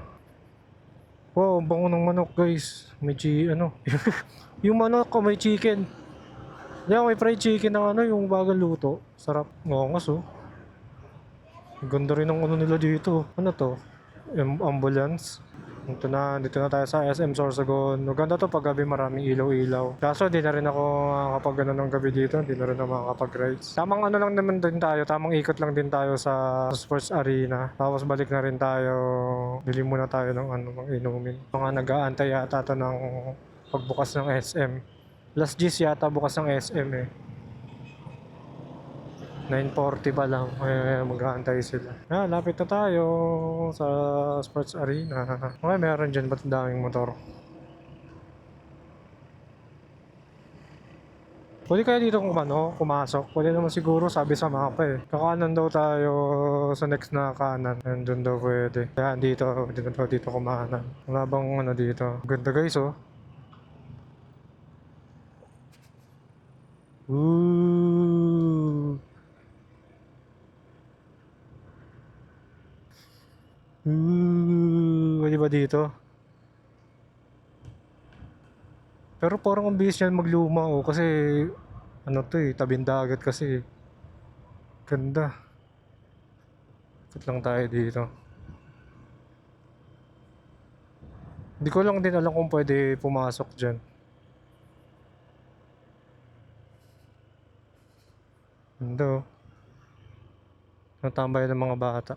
Wow, bango ng manok guys. May yung manok ko may chicken. Yan, may fried chicken ng yung bagang luto. Sarap. Ngongas oh. Ganda rin ng nila dito. Ano to? Ambulance. Dito na tayo sa SM Sorsogon. Maganda to pag gabi, maraming ilaw-ilaw. Kaso di na rin ako makakapag ng gabi dito. Di na rin ako makakapag-rides. Tamang lang naman din tayo. Tamang ikot lang din tayo sa sports arena. Tapos balik na rin tayo. Bili muna tayo ng mga inumin. Mga nag-aantay yata to ng pagbukas ng SM. Last G's yata bukas ng SM eh. 9:40 pa lang. Mag-aantay sila. Lapit na tayo sa sports arena. Okay, meron dyan ba't daming motor? Pwede kaya dito pumasok? Pwede naman siguro, sabi sa mapa eh. Kakanan daw tayo sa next na kanan. Nandun daw pwede. Kaya dito kumanan. Wala bang dito? Ganda guys oh. Ooh. Pwede ba dito? Pero parang ang bilis niyan magluma oh, kasi ano to eh, tabing dagat kasi. Ganda. Ikot lang tayo dito. Hindi ko lang din alam kung pwede pumasok dyan. Ganda oh. Natambay ng mga bata.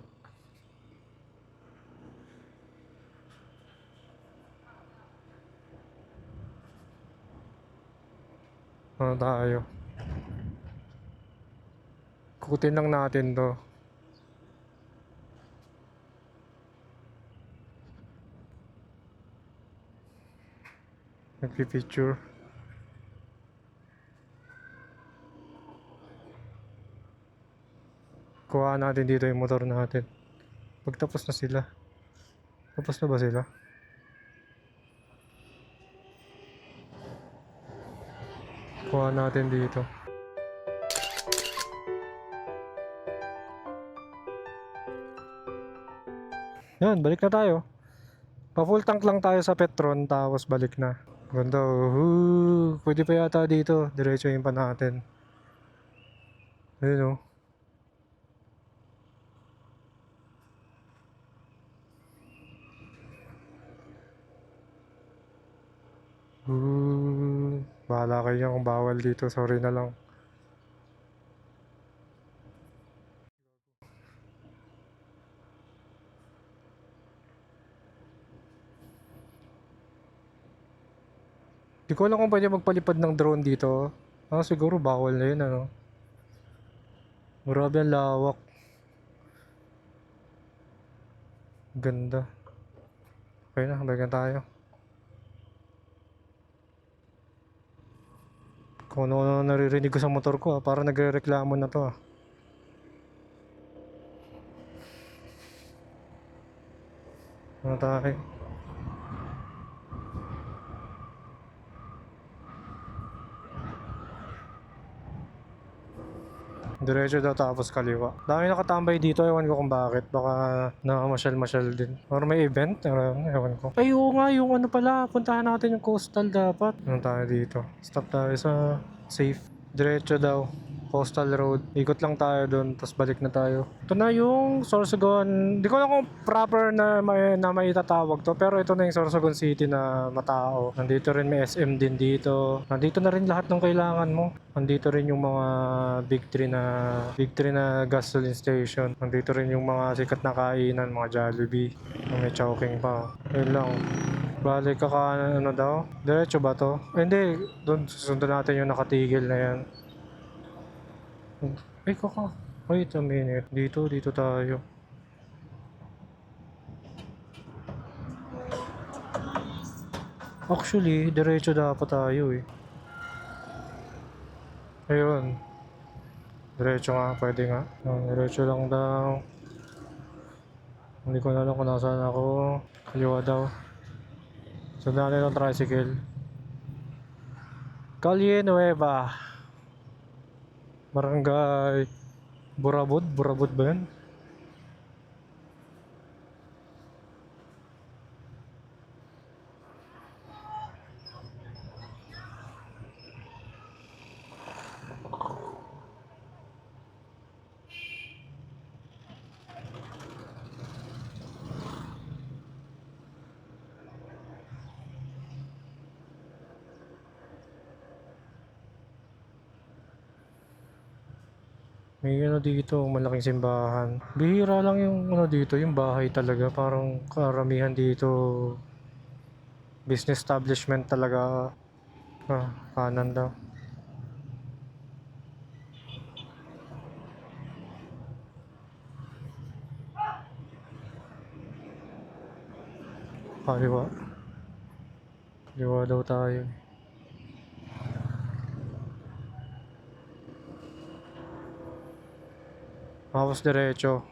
Ano tayo? Kukutin lang natin to. Nagpipicture. Kuha natin dito yung motor natin. Pagtapos na sila. Tapos na ba sila? Kuha natin dito. Yan, balik na tayo. Pa-full tank lang tayo sa Petron, tapos balik na. Ganda, pwede pa yata dito. Diretsuhin pa natin. Ayun oh. Bahala kayo kung bawal dito. Sorry na lang. Di ko alam kung pwede magpalipad ng drone dito. Siguro bawal na yun ano. Grabe ang lawak. Ganda. Okay na, balikan tayo. Kung ano naririnig ko sa motor ko parang nagre-reklamo na to Ano tayo? Diretso daw tapos kaliwa. Dami nakatambay dito, ewan ko kung bakit. Baka nakamasyal-masyal din. Or may event, ewan ko. Ay oo nga, yung ano pala, puntahan natin yung coastal dapat. Ano tayo dito? Stop tayo sa safe. Diretso daw. Coastal Road. Ikot lang tayo doon, tapos balik na tayo. Ito na yung Sorsogon. Di ko alam kung proper na may itatawag to, pero ito na yung Sorsogon City na matao. Nandito rin may SM din dito. Nandito na rin lahat ng kailangan mo. Nandito rin yung mga big three na gasoline station. Nandito rin yung mga sikat na kainan, mga Jollibee. May Chowking pa. Yun lang. Balik ka ano daw? Diretso ba to? Hindi, doon susundan natin yung nakatigil na yan. Ay, wait a minute. Dito tayo. Actually, diretso dapat tayo eh. Ayun. Diretso nga, pwede nga. Diretso lang daw. Hindi ko na alam kung nasaan ako. Kaliwa daw. Sundan natin ang tricycle. Calle Nueva. Barangay Burabud ba yun? May ano dito, malaking simbahan. Bihira lang yung ano dito, yung bahay talaga. Parang karamihan dito business establishment talaga. Kanan daw. Kaliwa. Kaliwa daw tayo. Tapos diretso.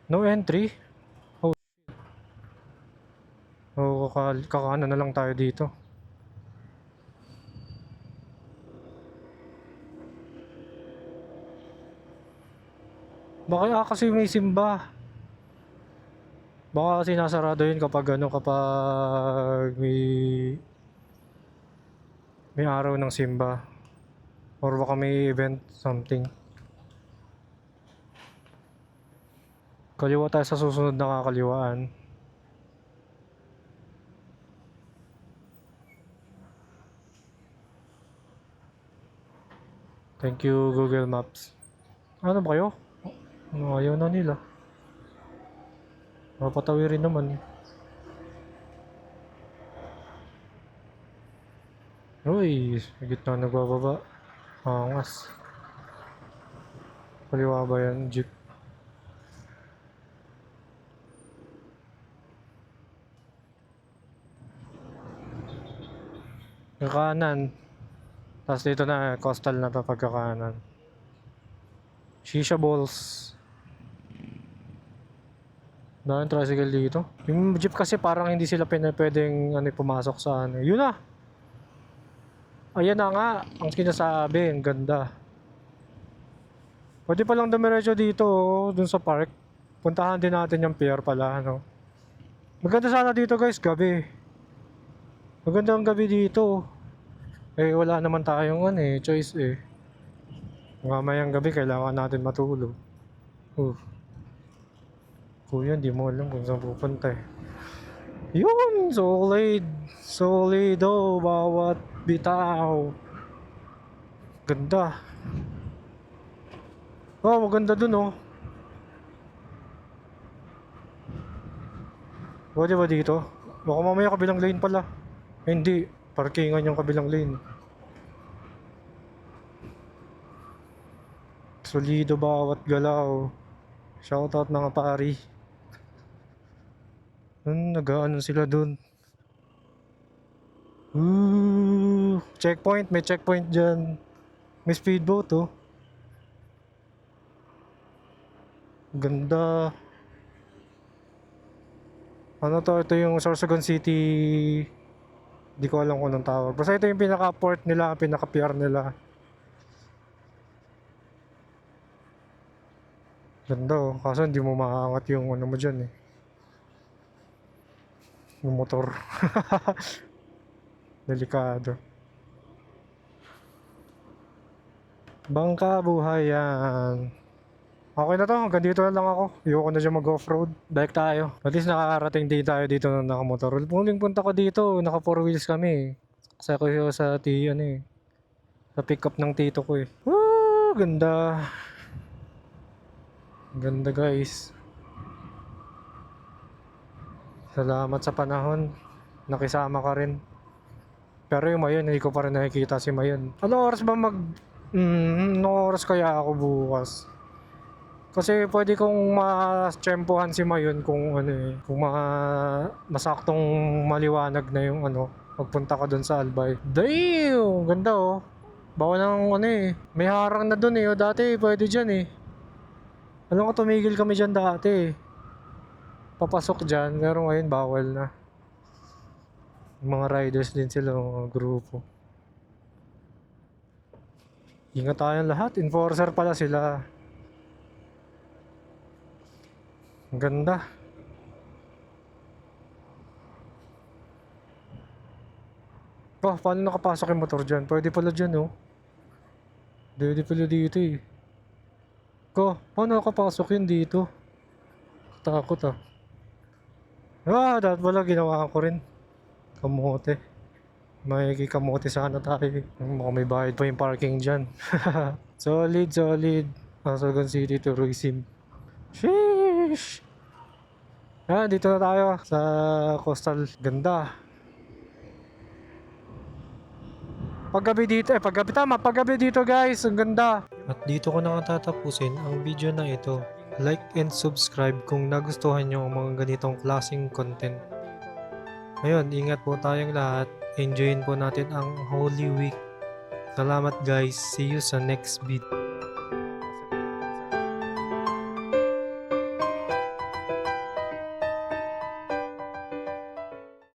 No entry? Oh, kakanan na lang tayo dito. Baka kasi may simba. Baka sinasarado yun kapag kapag may araw ng simba. Or baka may event, something. Kaliwa tayo sa susunod na kakaliwaan. Thank you, Google Maps. Ano ba kayo? Ayaw na nila. Mapatawirin naman. Uy, sa gitna nagbababa. Angas. Kaliwa ba yan, jeep? Yung kanan. Tapos dito na, coastal na pa pagkakanan. Shisha balls. Daming tricycle dito. Yung jeep kasi parang hindi sila pwedeng pumasok sa Yun na! Ayan na nga, ang sinasabi, ang ganda. Pwede palang dumiretso dito, dun sa park. Puntahan din natin yung pier pala, Maganda sana dito guys, gabi. Maganda ang gabi dito. Eh, wala naman tayong choice eh. Mamayang gabi, kailangan natin matulog. Kuya, hindi mo alam kung saan pupunta eh. Yun, solid. Solido, bawat bitaw. Ganda. Oh, maganda dun Pwede ba dito? Baka mamaya kabilang lane pala. Hindi, parkingan yung kabilang lane. Solido bawat galaw. Shoutout mga pari. Nag-ano sila dun. Checkpoint, may checkpoint dyan. May speedboat Ganda. Ito yung Sorsogon City. Di ko alam kung anong tawag. Basta ito yung pinaka-port nila, pinaka-pier nila. Ganda kaso hindi mo makaangat yung mo dyan yung motor. Delikado. Bangka buhay yan. Okay na to, hanggang dito na lang ako. Ayoko na dyan mag-offroad. Balik tayo. At least nakakarating din tayo dito na nakamotor. Muling punta ko dito, naka 4 wheels kami. Kasi ako sa sa pick-up ng tito ko Woo! Ganda. Ganda guys. Salamat sa panahon. Nakisama ka rin. Pero yung Mayon, hindi ko pa rin nakikita si Mayon. Anong oras ba anong oras kaya ako bukas? Kasi pwede kong ma-tsempohan si Mayon kung kung masaktong maliwanag na yung pagpunta ka dun sa Albay. Damn! Ganda Bawal ng may harang na dun dati pwede dyan Alam ko tumigil kami dyan dati papasok dyan, pero ngayon bawal na. Mga riders din sila, mga grupo. Ingat tayong lahat, enforcer pala sila. Ang ganda. Paano nakapasok yung motor dyan? Pwede pala dyan Pwede pala dito paano nakapasok yun dito? Takot dapat pala ginawa ko rin. Kamote. May kamote sana tayo. Mukhang may bayad pa yung parking dyan. Solid. Sorsogon City Tourism. Sheesh! Dito na tayo sa coastal. Ganda. Paggabi dito guys. Ang ganda. At dito ko na tatapusin ang video na ito. Like and subscribe kung nagustuhan nyo ang mga ganitong klaseng content. Ngayon, ingat po tayong lahat. Enjoyin po natin ang Holy Week. Salamat guys. See you sa next video.